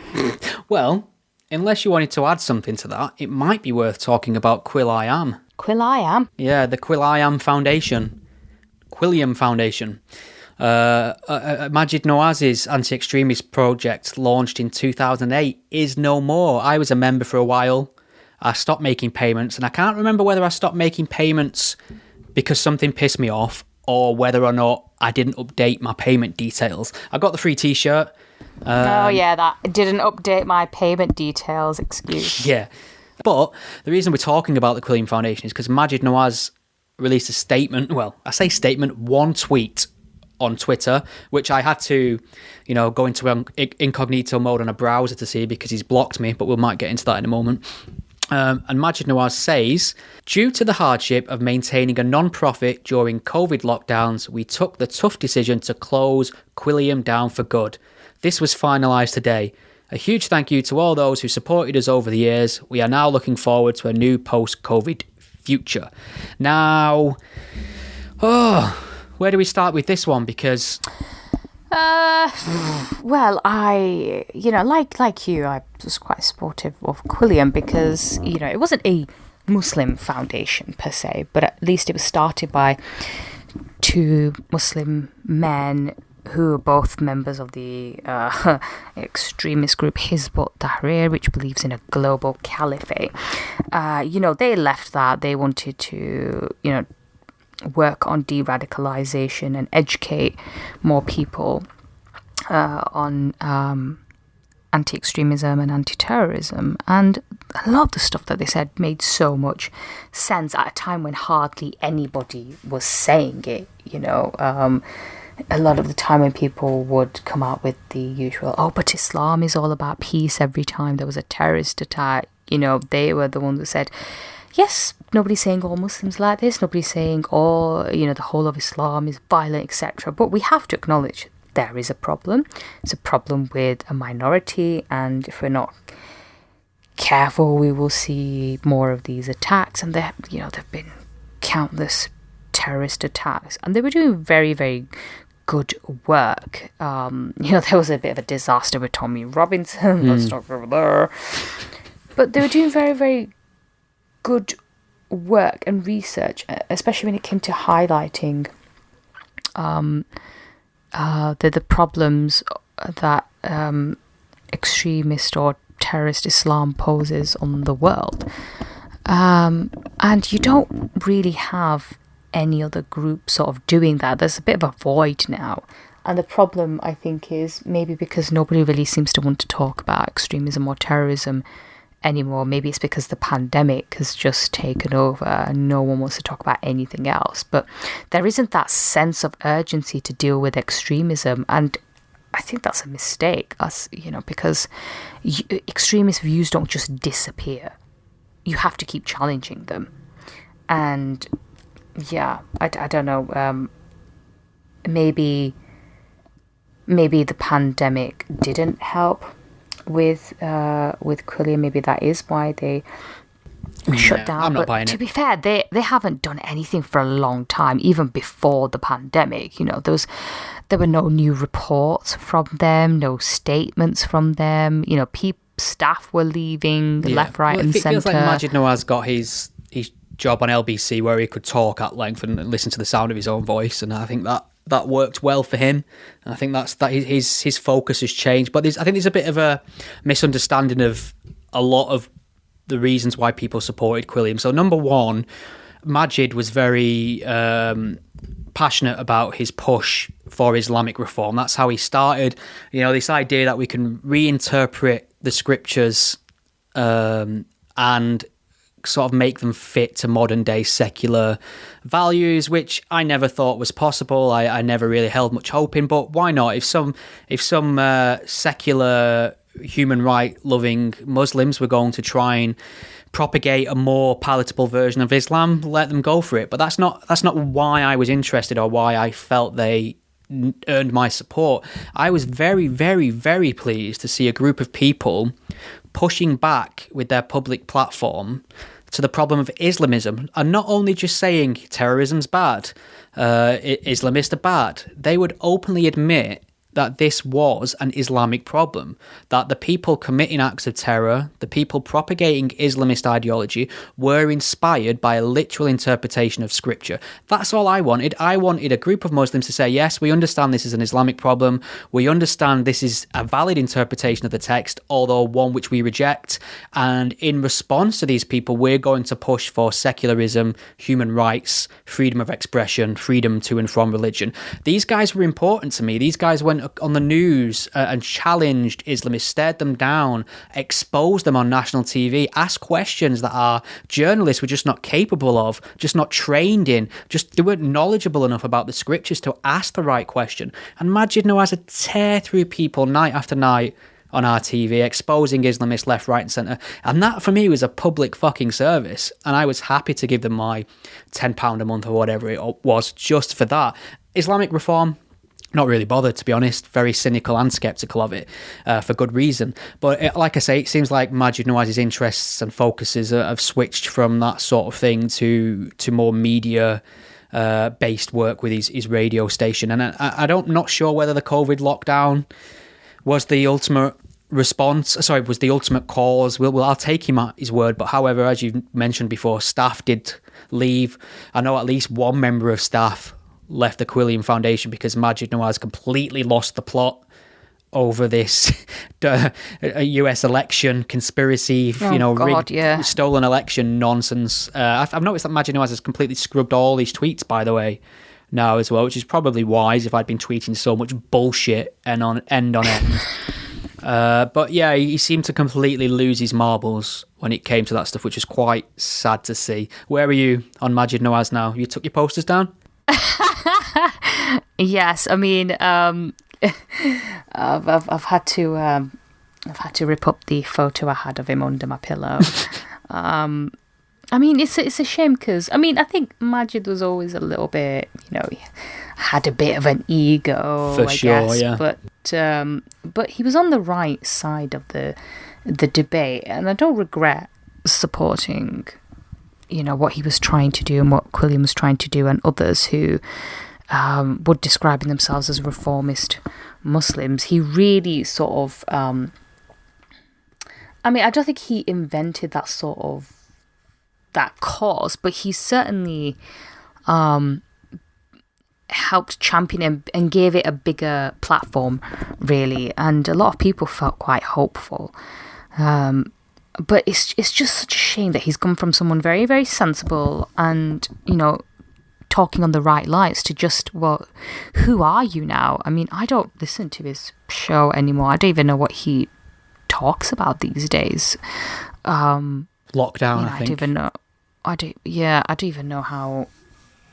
Well, unless you wanted to add something to that, it might be worth talking about Quilliam. Quilliam? Yeah, the Quilliam Foundation. Quilliam Foundation. Maajid Nawaz's anti-extremist project, launched in 2008, is no more. I was a member for a while. I stopped making payments, and I can't remember whether I stopped making payments because something pissed me off or whether or not I didn't update my payment details. I got the free t-shirt. That didn't update my payment details excuse. Yeah. But the reason we're talking about the Quilliam Foundation is because Maajid Nawaz released a statement. Well, I say statement, one tweet on Twitter, which I had to, go into incognito mode on a browser to see because he's blocked me, but we might get into that in a moment. And Maajid Nawaz says, due to the hardship of maintaining a non-profit during COVID lockdowns, we took the tough decision to close Quilliam down for good. This was finalised today. A huge thank you to all those who supported us over the years. We are now looking forward to a new post-COVID future. Now, where do we start with this one? Because... well, I was quite supportive of Quilliam because, it wasn't a Muslim foundation per se, but at least it was started by two Muslim men who are both members of the extremist group Hizb ut-Tahrir, which believes in a global caliphate. They left that. They wanted to, work on de-radicalization and educate more people on anti-extremism and anti-terrorism. And a lot of the stuff that they said made so much sense at a time when hardly anybody was saying it, a lot of the time when people would come out with the usual, but Islam is all about peace. Every time there was a terrorist attack, they were the ones who said, yes, nobody's saying all Muslims like this. Nobody's saying the whole of Islam is violent, etc. But we have to acknowledge there is a problem. It's a problem with a minority, and if we're not careful, we will see more of these attacks. And there have been countless terrorist attacks, and they were doing very, very good work. There was a bit of a disaster with Tommy Robinson. Let's talk over there. But they were doing very, very good work and research, especially when it came to highlighting the problems that extremist or terrorist Islam poses on the world. And you don't really have any other group sort of doing that. There's a bit of a void now. And the problem, I think, is maybe because nobody really seems to want to talk about extremism or terrorism anymore. Maybe it's because the pandemic has just taken over and no one wants to talk about anything else. But there isn't that sense of urgency to deal with extremism. And I think that's a mistake, because extremist views don't just disappear. You have to keep challenging them. And yeah, I don't know. Maybe the pandemic didn't help with Quilliam. Maybe that is why they shut down. I'm not but buying to it. be fair, they haven't done anything for a long time, even before the pandemic. There were no new reports from them, no statements from them. Staff were leaving left, right, and centre. It feels like Maajid Nawaz got his job on LBC where he could talk at length and listen to the sound of his own voice, and I think that worked well for him. And I think that his focus has changed. But I think there's a bit of a misunderstanding of a lot of the reasons why people supported Quilliam. So number one, Maajid was very passionate about his push for Islamic reform. That's how he started. This idea that we can reinterpret the scriptures and sort of make them fit to modern day secular values, which I never thought was possible. I never really held much hope in, but why not? If some secular human right loving Muslims were going to try and propagate a more palatable version of Islam, let them go for it. But that's not why I was interested or why I felt they earned my support. I was very, very, very pleased to see a group of people pushing back with their public platform to the problem of Islamism, and not only just saying terrorism's bad, Islamists are bad. They would openly admit that this was an Islamic problem, that the people committing acts of terror, the people propagating Islamist ideology, were inspired by a literal interpretation of scripture. That's all I wanted. I wanted a group of Muslims to say, yes, we understand this is an Islamic problem. We understand this is a valid interpretation of the text, although one which we reject. And in response to these people, we're going to push for secularism, human rights, freedom of expression, freedom to and from religion. These guys were important to me. These guys went on the news and challenged Islamists, stared them down, exposed them on national TV, asked questions that our journalists were just not capable of, just not trained in, they weren't knowledgeable enough about the scriptures to ask the right question. And Maajid Nawaz would tear through people night after night on our TV, exposing Islamists left, right and centre. And that for me was a public fucking service. And I was happy to give them my £10 a month or whatever it was just for that. Islamic reform, not really bothered, to be honest. Very cynical and sceptical of it, for good reason. But like I say, it seems like Maajid Nawaz's interests and focuses have switched from that sort of thing to more media based work with his radio station. And I'm not sure whether the COVID lockdown was the ultimate was the ultimate cause. I'll take him at his word. But however, as you mentioned before, staff did leave. I know at least one member of staff left the Quilliam Foundation because Maajid Nawaz completely lost the plot over this US election conspiracy, rigged, stolen election nonsense. I've noticed that Maajid Nawaz has completely scrubbed all his tweets, by the way, now as well, which is probably wise if I'd been tweeting so much bullshit and on end. But yeah, he seemed to completely lose his marbles when it came to that stuff, which is quite sad to see. Where are you on Maajid Nawaz now? You took your posters down? Yes, I mean, I've had to rip up the photo I had of him under my pillow. I mean, it's a shame because I think Maajid was always a little bit, he had a bit of an ego, for sure, guess, yeah. But he was on the right side of the debate, and I don't regret supporting what he was trying to do and what Quilliam was trying to do, and others who were describing themselves as reformist Muslims. He really sort of I mean, I don't think he invented that sort of that cause, but he certainly helped champion and gave it a bigger platform, really. And a lot of people felt quite hopeful. But it's just such a shame that he's come from someone very, very sensible and, talking on the right lines to just, well, who are you now? I mean, I don't listen to his show anymore. I don't even know what he talks about these days. Lockdown, I think. I don't even know. I don't even know how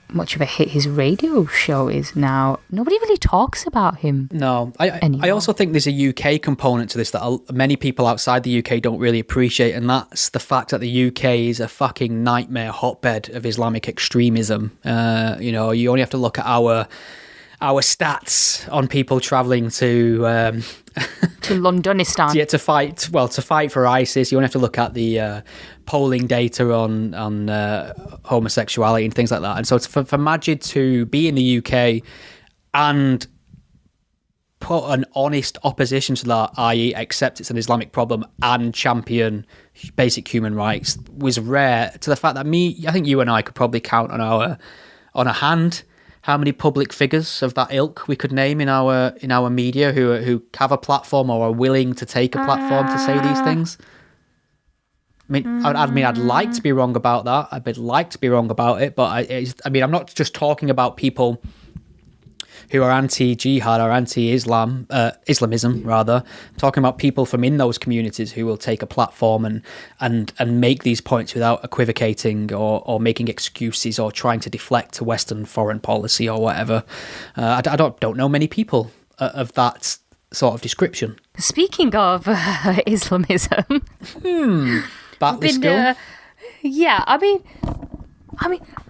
much of a hit his radio show is now. Nobody really talks about him. No, I also think there's a UK component to this that many people outside the UK don't really appreciate, and that's the fact that the UK is a fucking nightmare hotbed of Islamic extremism. You only have to look at our stats on people travelling to to Londonistan. Yeah, to fight for ISIS. You only have to look at the polling data on homosexuality and things like that. And so for Maajid to be in the UK and put an honest opposition to that, i.e. accept it's an Islamic problem and champion basic human rights, was rare, to the fact that I think you and I could probably count on a hand how many public figures of that ilk we could name in our media who have a platform or are willing to take a platform to say these things. I'd like to be wrong about that. I'd like to be wrong about it, but I'm not just talking about people who are anti-jihad or anti-Islam, Islamism rather. I'm talking about people from in those communities who will take a platform and make these points without equivocating or making excuses or trying to deflect to Western foreign policy or whatever. I don't know many people of that sort of description. Speaking of Islamism, Batley school. Yeah, I mean,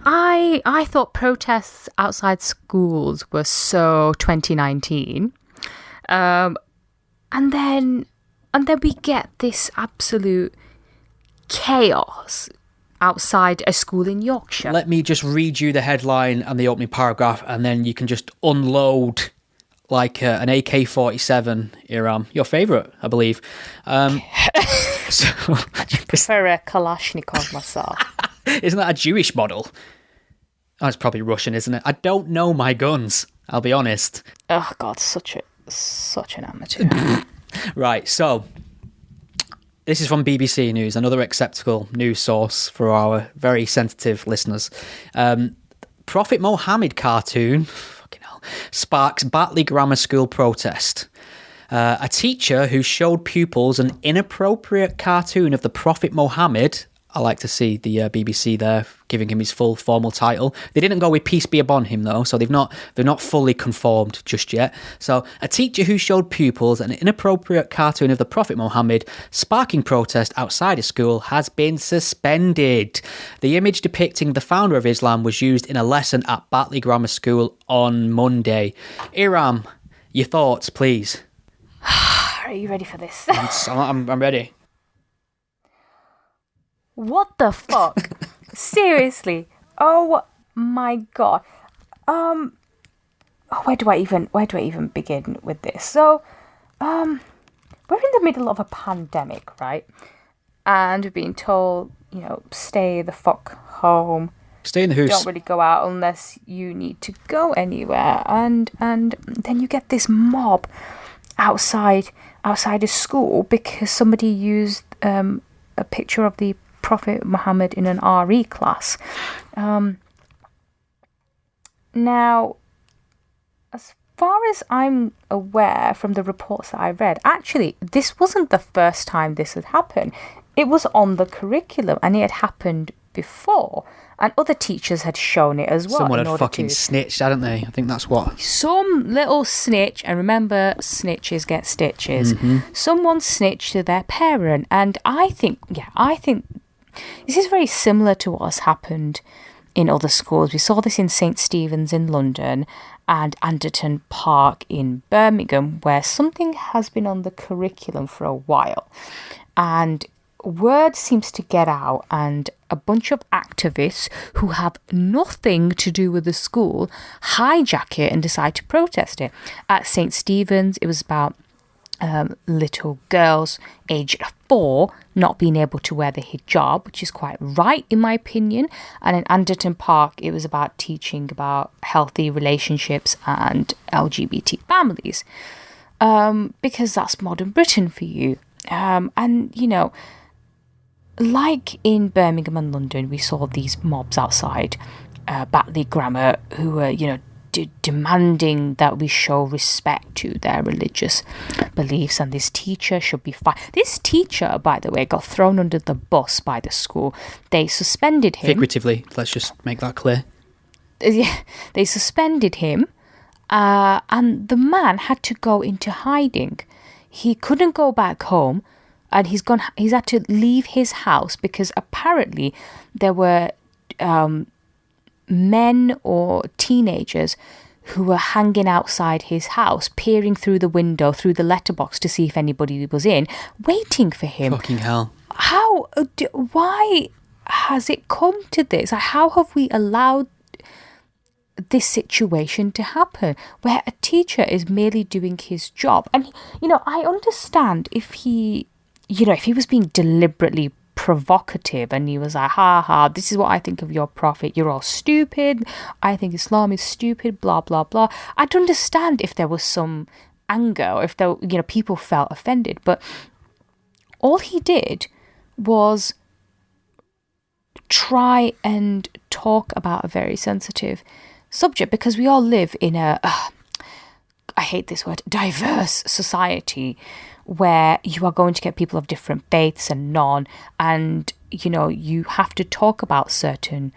I thought protests outside schools were so 2019, and then we get this absolute chaos outside a school in Yorkshire. Let me just read you the headline and the opening paragraph, and then you can just unload like an AK-47, Iram, your favourite, I believe. So I prefer a Kalashnikov myself. Isn't that a Jewish model? Oh, it's probably Russian, isn't it? I don't know my guns, I'll be honest. Oh, God, such an amateur. Right, so this is from BBC News, another acceptable news source for our very sensitive listeners. Prophet Muhammad cartoon sparks Batley Grammar School protest. A teacher who showed pupils an inappropriate cartoon of the Prophet Muhammad. I like to see the BBC there giving him his full formal title. They didn't go with peace be upon him though, so they're not fully conformed just yet. So a teacher who showed pupils an inappropriate cartoon of the Prophet Muhammad sparking protest outside a school has been suspended. The image depicting the founder of Islam was used in a lesson at Batley Grammar School on Monday. Iram, your thoughts, please. Are you ready for this? I'm ready. What the fuck? Seriously? Oh my God. Where do I even begin with this? So, we're in the middle of a pandemic, right? And we're being told, stay the fuck home. Stay in the house. Don't really go out unless you need to go anywhere. And then you get this mob outside a school because somebody used a picture of the Prophet Muhammad in an RE class. Now, as far as I'm aware from the reports that I read, actually, this wasn't the first time this had happened. It was on the curriculum and it had happened before. And other teachers had shown it as well. Someone had fucking snitched, hadn't they? I think that's what. Some little snitch, and remember, snitches get stitches. Mm-hmm. Someone snitched to their parent. And I think this is very similar to what has happened in other schools. We saw this in St. Stephen's in London and Anderton Park in Birmingham, where something has been on the curriculum for a while. And word seems to get out, and a bunch of activists who have nothing to do with the school hijack it and decide to protest it. At St. Stephen's, it was about little girls aged 4 not being able to wear the hijab, which is quite right in my opinion. And in Anderton Park, it was about teaching about healthy relationships and LGBT families, because that's modern Britain for you. And, you know, like in Birmingham and London, we saw these mobs outside Batley Grammar who were, you know, demanding that we show respect to their religious beliefs, and this teacher should be fined. This teacher, by the way, got thrown under the bus by the school. They suspended him. Figuratively, let's just make that clear. Yeah, they suspended him, and the man had to go into hiding. He couldn't go back home, and he's had to leave his house because apparently there were men or teenagers who were hanging outside his house, peering through the window, through the letterbox to see if anybody was in, waiting for him. Fucking hell. Why has it come to this? How have we allowed this situation to happen where a teacher is merely doing his job? And, you know, I understand if he was being deliberately provocative and he was like, ha, this is what I think of your prophet, you're all stupid, I think Islam is stupid, blah blah blah. I'd understand if there was some anger or if there, you know, people felt offended, but all he did was try and talk about a very sensitive subject, because we all live in a I hate this word, diverse society, where you are going to get people of different faiths and none, and, you know, you have to talk about certain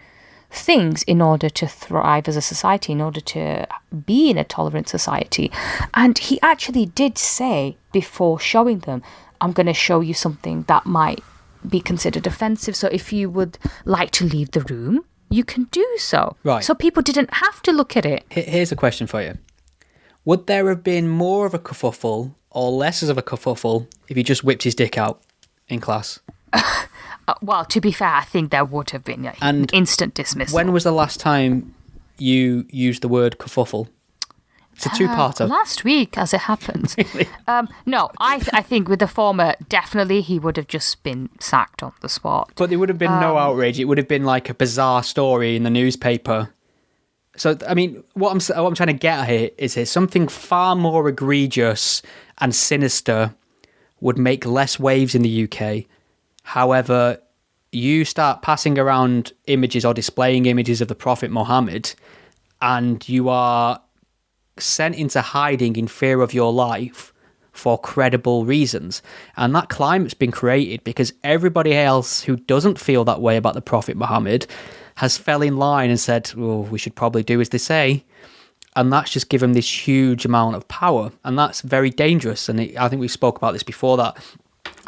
things in order to thrive as a society, in order to be in a tolerant society. And he actually did say before showing them, I'm going to show you something that might be considered offensive, so if you would like to leave the room, you can do so. Right. So people didn't have to look at it. Here's a question for you. Would there have been more of a kerfuffle or less of a kerfuffle if he just whipped his dick out in class? Well, to be fair, I think there would have been an instant dismissal. When was the last time you used the word kerfuffle? It's a two-parter. Last week, as it happens. Really? No, I think with the former, definitely he would have just been sacked on the spot. But there would have been no outrage. It would have been like a bizarre story in the newspaper. So, I mean, what I'm trying to get at here is something far more egregious and sinister would make less waves in the UK. However, you start passing around images or displaying images of the Prophet Muhammad, and you are sent into hiding in fear of your life for credible reasons. And that climate's been created because everybody else who doesn't feel that way about the Prophet Muhammad has fell in line and said, well, we should probably do as they say. And that's just given this huge amount of power. And that's very dangerous. And I think we spoke about this before, that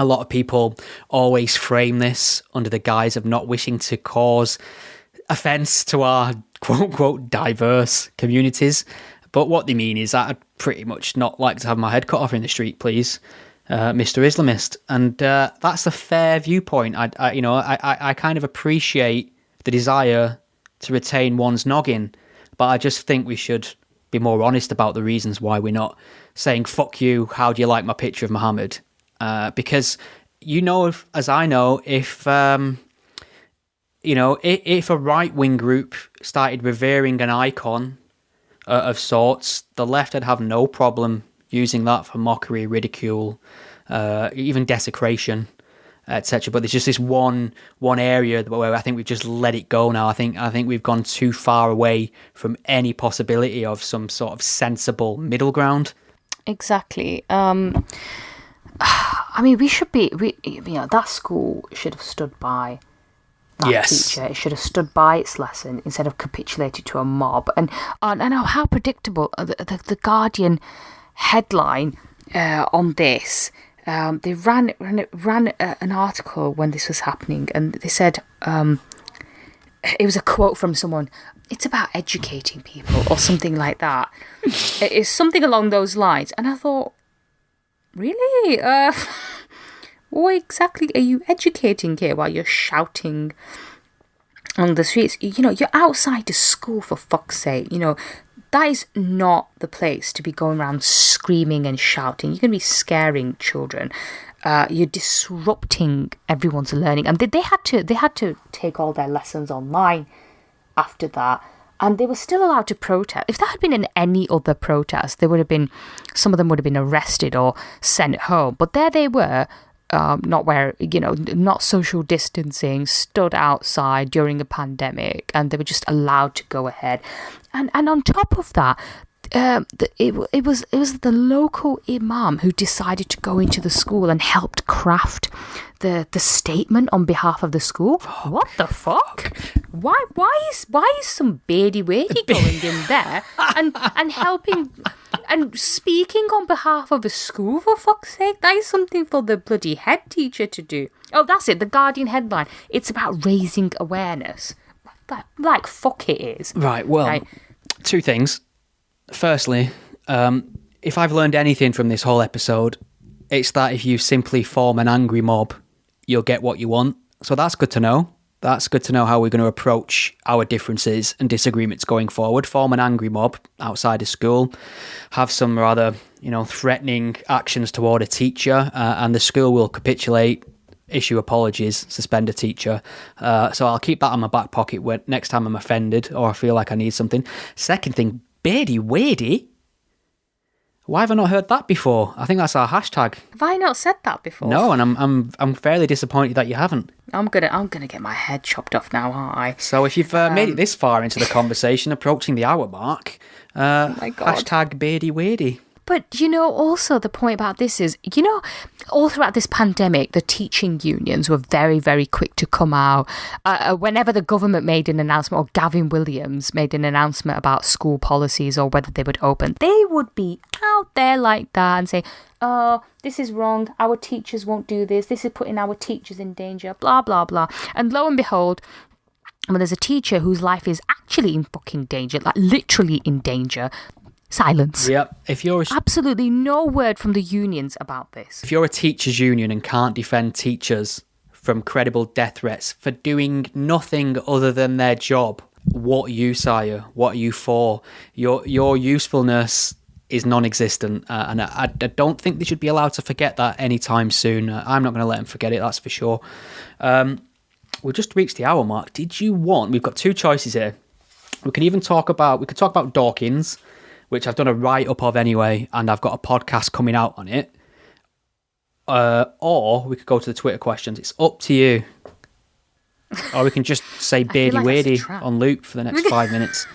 a lot of people always frame this under the guise of not wishing to cause offence to our quote-unquote diverse communities. But what they mean is I'd pretty much not like to have my head cut off in the street, please, Mr. Islamist. And that's a fair viewpoint. I kind of appreciate the desire to retain one's noggin, but I just think we should be more honest about the reasons why we're not saying, fuck you, how do you like my picture of Muhammad? Because, you know, as I know, if a right-wing group started revering an icon of sorts, the left would have no problem using that for mockery, ridicule, even desecration, etc. But there's just this one area where I think we've just let it go now. I think we've gone too far away from any possibility of some sort of sensible middle ground. Exactly. I mean, that school should have stood by that teacher. It should have stood by its lesson instead of capitulated to a mob. And I know how predictable the Guardian headline on this. They ran an article when this was happening, and they said it was a quote from someone. It's about educating people or something like that. It's something along those lines. And I thought, really? What exactly are you educating here while you're shouting on the streets? You know, you're outside the school, for fuck's sake. You know, That is not the place to be going around screaming and shouting. You're going to be scaring children. You're disrupting everyone's learning. And they had to take all their lessons online after that. And they were still allowed to protest. If that had been in any other protest, some of them would have been arrested or sent home. But there they were, not social distancing, stood outside during a pandemic, and they were just allowed to go ahead. And on top of that, it was the local imam who decided to go into the school and helped craft the statement on behalf of the school. What the fuck? Why is some beardy wadey going in there and helping and speaking on behalf of a school, for fuck's sake? That is something for the bloody head teacher to do. Oh, that's it. The Guardian headline. It's about raising awareness. Like fuck it is. Right. Well, right. Two things. Firstly, if I've learned anything from this whole episode, it's that if you simply form an angry mob, you'll get what you want. So that's good to know. That's good to know how we're going to approach our differences and disagreements going forward. Form an angry mob outside of school, have some rather, threatening actions toward a teacher, and the school will capitulate, issue apologies, suspend a teacher. So I'll keep that in my back pocket when next time I'm offended or I feel like I need something. Second thing, beardy wadey. Why have I not heard that before? I think that's our hashtag. Have I not said that before? No, and I'm fairly disappointed that you haven't. I'm gonna get my head chopped off now, aren't I? So if you've made it this far into the conversation, approaching the hour mark, oh my God. Hashtag beardy wadey. But, also the point about this is, all throughout this pandemic, the teaching unions were very, very quick to come out. Whenever the government made an announcement, or Gavin Williams made an announcement about school policies or whether they would open, they would be out there like that and say, oh, this is wrong. Our teachers won't do this. This is putting our teachers in danger, blah, blah, blah. And lo and behold, when there's a teacher whose life is actually in fucking danger, like literally in danger, silence. Yep. If you're absolutely no word from the unions about this. If you're a teachers' union and can't defend teachers from credible death threats for doing nothing other than their job, what use are you? What are you for? Your usefulness is non-existent, and I don't think they should be allowed to forget that anytime soon. I'm not going to let them forget it. That's for sure. We've just reached the hour mark. We've got two choices here. We could talk about Dawkins, which I've done a write-up of anyway, and I've got a podcast coming out on it. Or we could go to the Twitter questions. It's up to you. Or we can just say beardy wadey on loop for the next 5 minutes.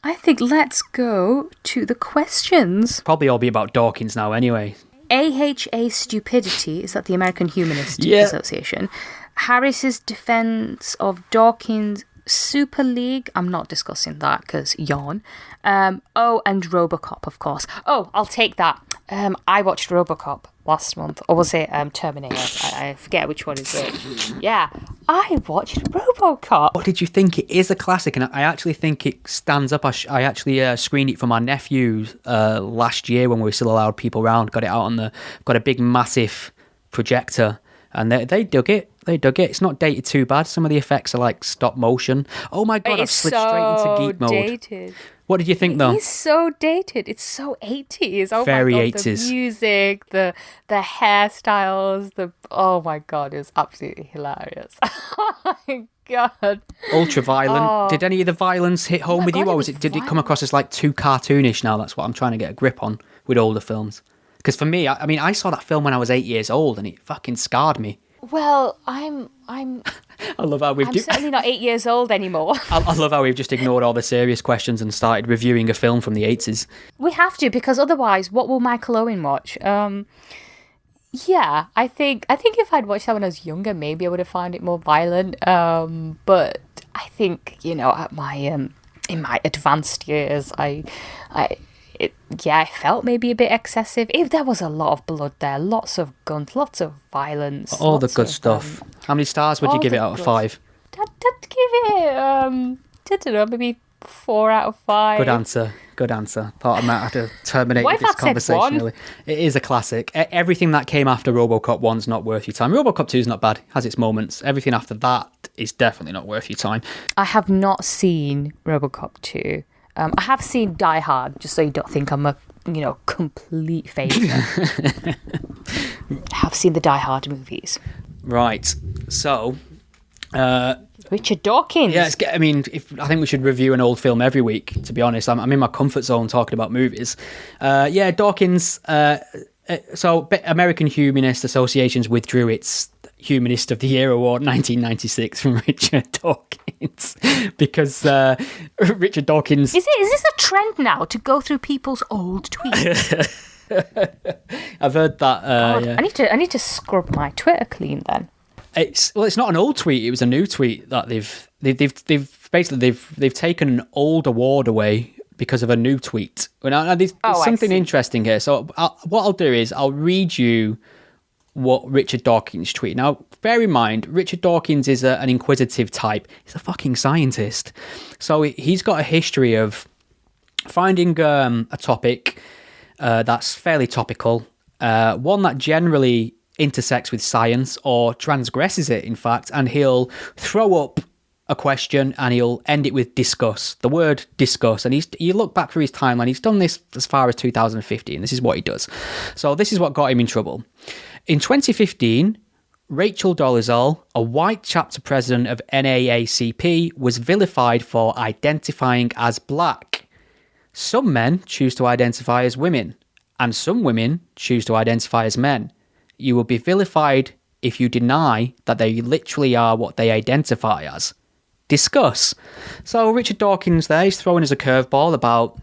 I think let's go to the questions. Probably all be about Dawkins now anyway. AHA Stupidity, is that the American Humanist Association? Harris's defense of Dawkins Super League. I'm not discussing that because yawn. And Robocop, of course. Oh, I'll take that. I watched Robocop last month, or was it Terminator? I forget which one is it. Yeah, I watched Robocop. What did you think? It is a classic, and I actually think it stands up. I actually screened it for my nephew last year when we were still allowed people around. Got it out got a big massive projector, and they dug it. It's not dated too bad. Some of the effects are like stop motion. Oh my God, I've slid straight into geek mode. Dated. What did you think, though? It's so dated. It's so 80s. Oh Very my God, 80s. The music, the hairstyles, oh my God, it was absolutely hilarious. Oh my God. Ultra violent. Oh. Did any of the violence hit home with you, or did it come across as like too cartoonish now? That's what I'm trying to get a grip on with older films. Because for me, I saw that film when I was 8 years old, and it fucking scarred me. Well, I'm I love how we've... I'm certainly not 8 years old anymore. I love how we've just ignored all the serious questions and started reviewing a film from the 80s. We have to, because otherwise, what will Michael Owen watch? Yeah, I think if I'd watched that when I was younger, maybe I would have found it more violent. But I think, at my in my advanced years, it felt maybe a bit excessive. There was a lot of blood there, lots of guns, lots of violence. All the good stuff. How many stars would you give it out of 5? I'd give it, I don't know, maybe 4 out of 5. Good answer. Thought I might have to terminate this conversation early. It is a classic. Everything that came after Robocop 1's not worth your time. Robocop 2's not bad, has its moments. Everything after that is definitely not worth your time. I have not seen Robocop 2. I have seen Die Hard, just so you don't think I'm a complete failure. I have seen the Die Hard movies. Right. So, Richard Dawkins. Yeah, I think we should review an old film every week, to be honest. I'm in my comfort zone talking about movies. Dawkins. So, American Humanist Associations withdrew its Humanist of the Year award 1996 from Richard Dawkins because Richard Dawkins... Is this a trend now to go through people's old tweets? I've heard that. Yeah. I need to scrub my Twitter clean then. It's not an old tweet. It was a new tweet that they've taken an old award away because of a new tweet. Now, there's something interesting here. So what I'll do is I'll read you what Richard Dawkins tweeted. Now, bear in mind, Richard Dawkins is an inquisitive type. He's a fucking scientist. So he's got a history of finding a topic that's fairly topical, one that generally intersects with science or transgresses it, in fact, and he'll throw up a question and he'll end it with discuss, the word discuss. And you look back through his timeline, he's done this as far as 2015. This is what he does. So this is what got him in trouble. In 2015, Rachel Dolezal, a white chapter president of NAACP, was vilified for identifying as black. Some men choose to identify as women, and some women choose to identify as men. You will be vilified if you deny that they literally are what they identify as. Discuss. So Richard Dawkins there, he's throwing us a curveball about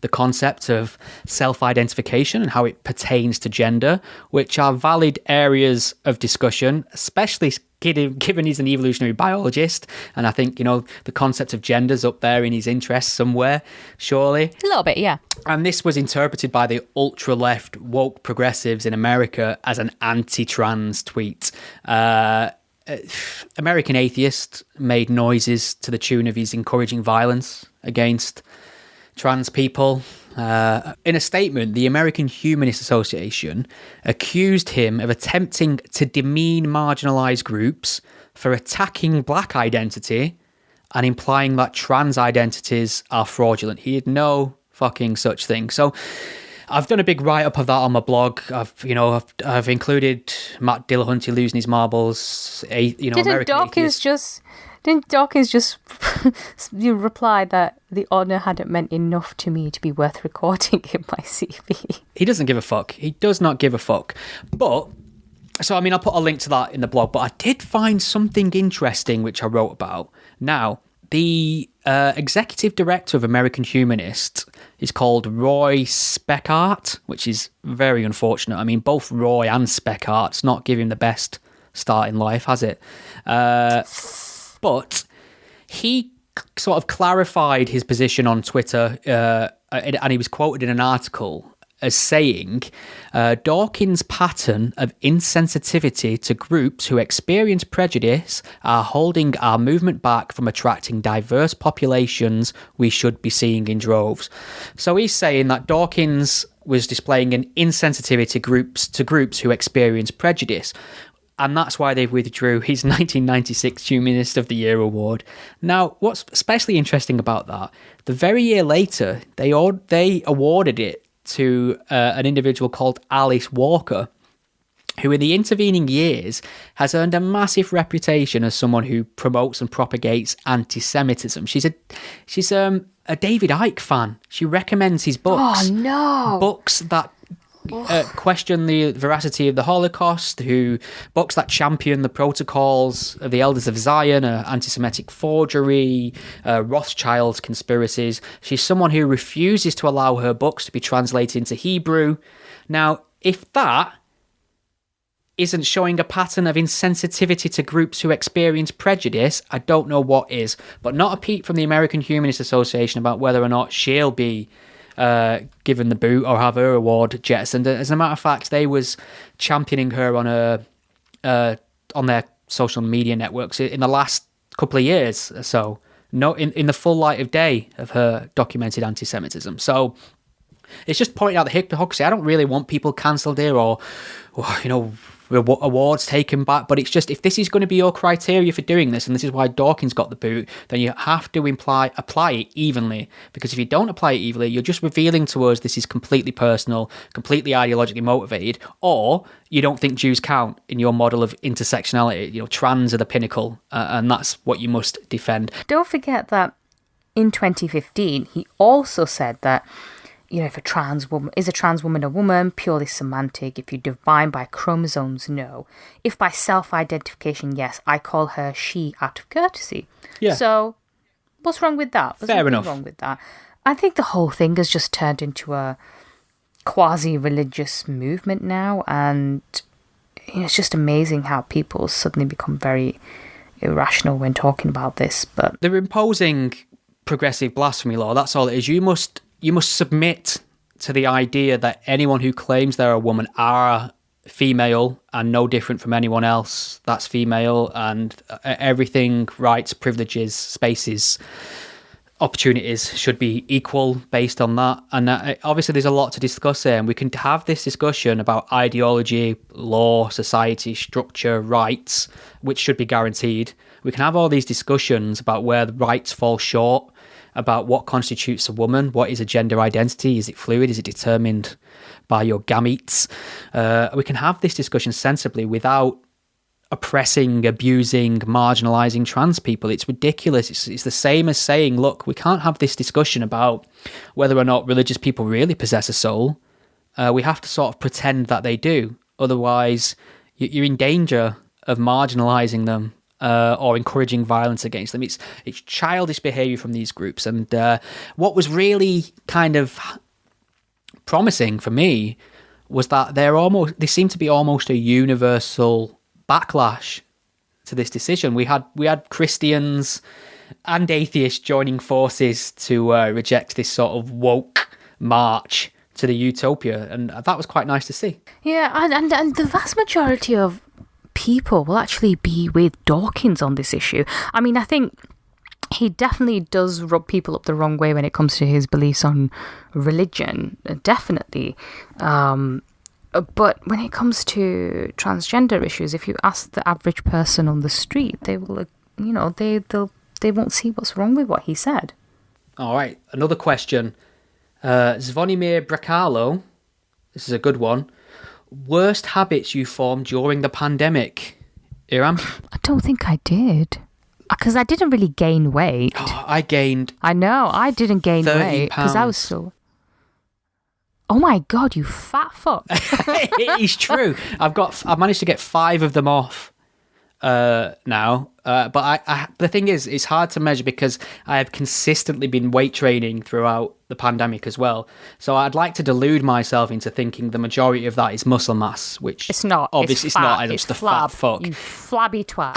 the concept of self-identification and how it pertains to gender, which are valid areas of discussion, especially given he's an evolutionary biologist. And I think, the concept of gender's up there in his interest somewhere, surely. A little bit, yeah. And this was interpreted by the ultra-left woke progressives in America as an anti-trans tweet. American Atheist made noises to the tune of his encouraging violence against trans people. In a statement, the American Humanist Association accused him of attempting to demean marginalised groups for attacking black identity and implying that trans identities are fraudulent. He had no fucking such thing. So I've done a big write-up of that on my blog. I've included Matt Dillahunty losing his marbles. Didn't Dawkins just reply that the honour hadn't meant enough to me to be worth recording in my CV? He doesn't give a fuck. He does not give a fuck. But, so I'll put a link to that in the blog, but I did find something interesting which I wrote about. Now, the executive director of American Humanist is called Roy Speckart, which is very unfortunate. Both Roy and Speckart's not giving the best start in life, has it? But he sort of clarified his position on Twitter, and he was quoted in an article as saying, Dawkins' pattern of insensitivity to groups who experience prejudice are holding our movement back from attracting diverse populations we should be seeing in droves. So he's saying that Dawkins was displaying an insensitivity to groups who experience prejudice. And that's why they withdrew his 1996 Humanist of the Year award. Now, what's especially interesting about that, the very year later, they awarded it to an individual called Alice Walker, who in the intervening years has earned a massive reputation as someone who promotes and propagates anti-Semitism. She's a David Icke fan. She recommends his books. Oh, no. Books that question the veracity of the Holocaust, books that champion the protocols of the Elders of Zion, anti-Semitic forgery, Rothschild conspiracies. She's someone who refuses to allow her books to be translated into Hebrew. Now, if that isn't showing a pattern of insensitivity to groups who experience prejudice, I don't know what is. But not a peep from the American Humanist Association about whether or not she'll be given the boot or have her award jettisoned. As a matter of fact, they was championing her on their social media networks in the last couple of years or so, in the full light of day of her documented anti-Semitism. So it's just pointing out the hypocrisy. I don't really want people cancelled here or awards taken back. But it's just, if this is going to be your criteria for doing this, and this is why Dawkins got the boot, then you have to apply it evenly. Because if you don't apply it evenly, you're just revealing to us this is completely personal, completely ideologically motivated, or you don't think Jews count in your model of intersectionality. You know, trans are the pinnacle, and that's what you must defend. Don't forget that in 2015, he also said that, you know, if a trans woman is a trans woman a woman, purely semantic. If you define by chromosomes, no. If by self-identification, yes. I call her she out of courtesy. Yeah. So, what's wrong with that? There's Fair enough. Wrong with that. I think the whole thing has just turned into a quasi-religious movement now, and you know, it's just amazing how people suddenly become very irrational when talking about this. But they're imposing progressive blasphemy law. That's all it is. You must submit to the idea that anyone who claims they're a woman are female and no different from anyone else that's female, and everything, rights, privileges, spaces, opportunities should be equal based on that. And obviously there's a lot to discuss here, and we can have this discussion about ideology, law, society, structure, rights, which should be guaranteed. We can have all these discussions about where the rights fall short, about what constitutes a woman, what is a gender identity, is it fluid, is it determined by your gametes? We can have this discussion sensibly without oppressing, abusing, marginalising trans people. It's ridiculous. It's the same as saying, look, we can't have this discussion about whether or not religious people really possess a soul. We have to sort of pretend that they do. Otherwise, you're in danger of marginalising them. Or encouraging violence against them. It's childish behaviour from these groups. And what was really kind of promising for me was that they seem to be almost a universal backlash to this decision. We had Christians and atheists joining forces to reject this sort of woke march to the utopia, and that was quite nice to see. Yeah, and the vast majority of people will actually be with Dawkins on this issue. I mean, I think he definitely does rub people up the wrong way when it comes to his beliefs on religion, definitely. But when it comes to transgender issues, if you ask the average person on the street, they will, you know, they won't see what's wrong with what he said. All right, another question. Zvonimir Brakalo, this is a good one. Worst habits you formed during the pandemic, Iram? I don't think I did. Because I didn't really gain weight. Oh, I know, I didn't gain 30 weight. Because I was so... Oh my God, you fat fuck. It is true. I've managed to get 5 of them off now. But I the thing is, it's hard to measure because I have consistently been weight training throughout the pandemic as well. So I'd like to delude myself into thinking the majority of that is muscle mass, which it's not. Obviously, it's not. I'm just a fat fuck. You flabby twat.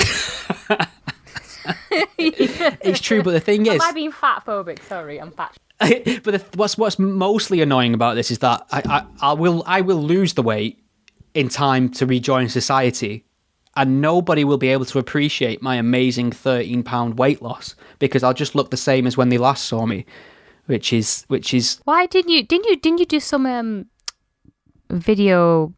It's true, but the thing is, am I being fat phobic? Sorry, I'm fat. But what's mostly annoying about this is that I will lose the weight in time to rejoin society, and nobody will be able to appreciate my amazing 13-pound weight loss because I'll just look the same as when they last saw me, which is. Why didn't you do some video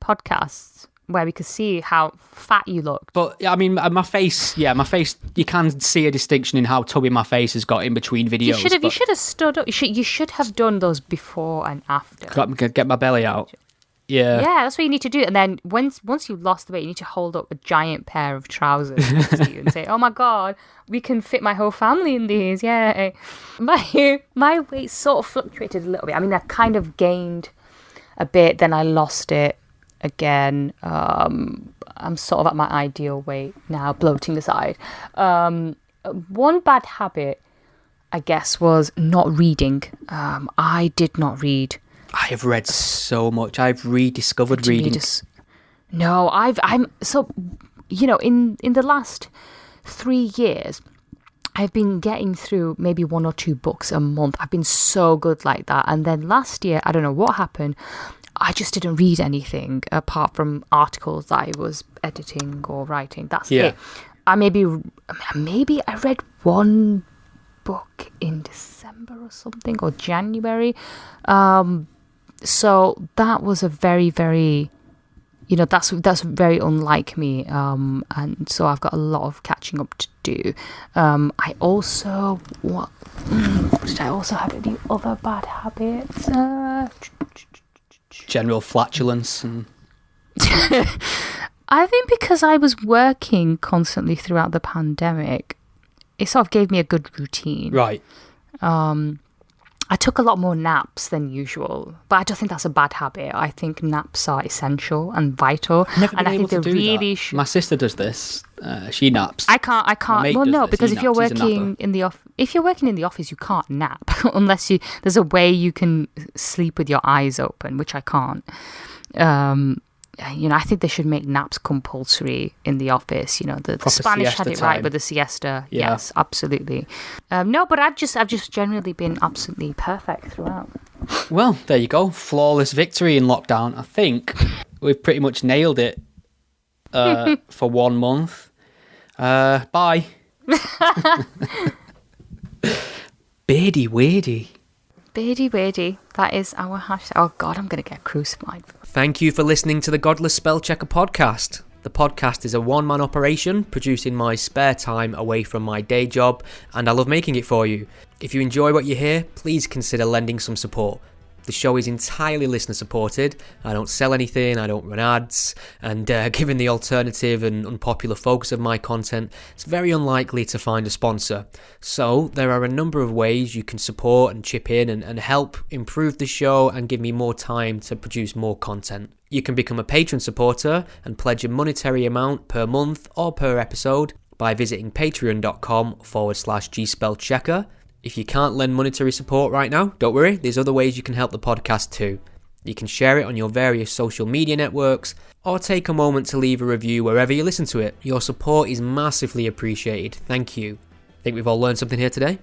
podcasts where we could see how fat you looked? But I mean, my face, you can see a distinction in how tubby my face has got in between videos. You should have stood up. You should have done those before and after. Get my belly out. Yeah, that's what you need to do. And then once you've lost the weight, you need to hold up a giant pair of trousers next to you and say, "Oh my God, we can fit my whole family in these." Yeah, my weight sort of fluctuated a little bit. I mean, I kind of gained a bit, then I lost it again. I'm sort of at my ideal weight now, bloating aside. One bad habit, I guess, was not reading. I did not read. I have read so much. I've rediscovered reading. No, I'm so, you know, in the last 3 years, I've been getting through maybe 1 or 2 books a month. I've been so good like that. And then last year, I don't know what happened. I just didn't read anything apart from articles that I was editing or writing. That's it. I maybe I read 1 book in December or something, or January. So that was a very, very you know, that's very unlike me, and so I've got a lot of catching up to do. I also did I also have any other bad habits? General flatulence and. I think because I was working constantly throughout the pandemic, it sort of gave me a good routine. Right. I took a lot more naps than usual, but I don't think that's a bad habit. I think naps are essential and vital. Never been and I able think to they do really that. My sister does this. She naps. I can't. My mate Well, does no, this. because He if you're naps. He's a working napper. in the if you're working in the office, you can't nap unless there's a way you can sleep with your eyes open, which I can't. You know, I think they should make naps compulsory in the office. You know, the Spanish had it right with the siesta. Yeah. Yes, absolutely. No, but I've just generally been absolutely perfect throughout. Well, there you go. Flawless victory in lockdown. I think we've pretty much nailed it for 1 month. Bye. Beardy weirdy. Beardy weirdy. That is our hashtag. Oh God, I'm going to get crucified. Thank you for listening to the Godless Spell Checker podcast. The podcast is a one-man operation produced in my spare time away from my day job, and I love making it for you. If you enjoy what you hear, please consider lending some support. The show is entirely listener supported. I don't sell anything, I don't run ads, and given the alternative and unpopular focus of my content, it's very unlikely to find a sponsor. So there are a number of ways you can support and chip in and help improve the show and give me more time to produce more content. You can become a patron supporter and pledge a monetary amount per month or per episode by visiting patreon.com/gspellchecker. If you can't lend monetary support right now, don't worry, there's other ways you can help the podcast too. You can share it on your various social media networks, or take a moment to leave a review wherever you listen to it. Your support is massively appreciated. Thank you. Think we've all learned something here today?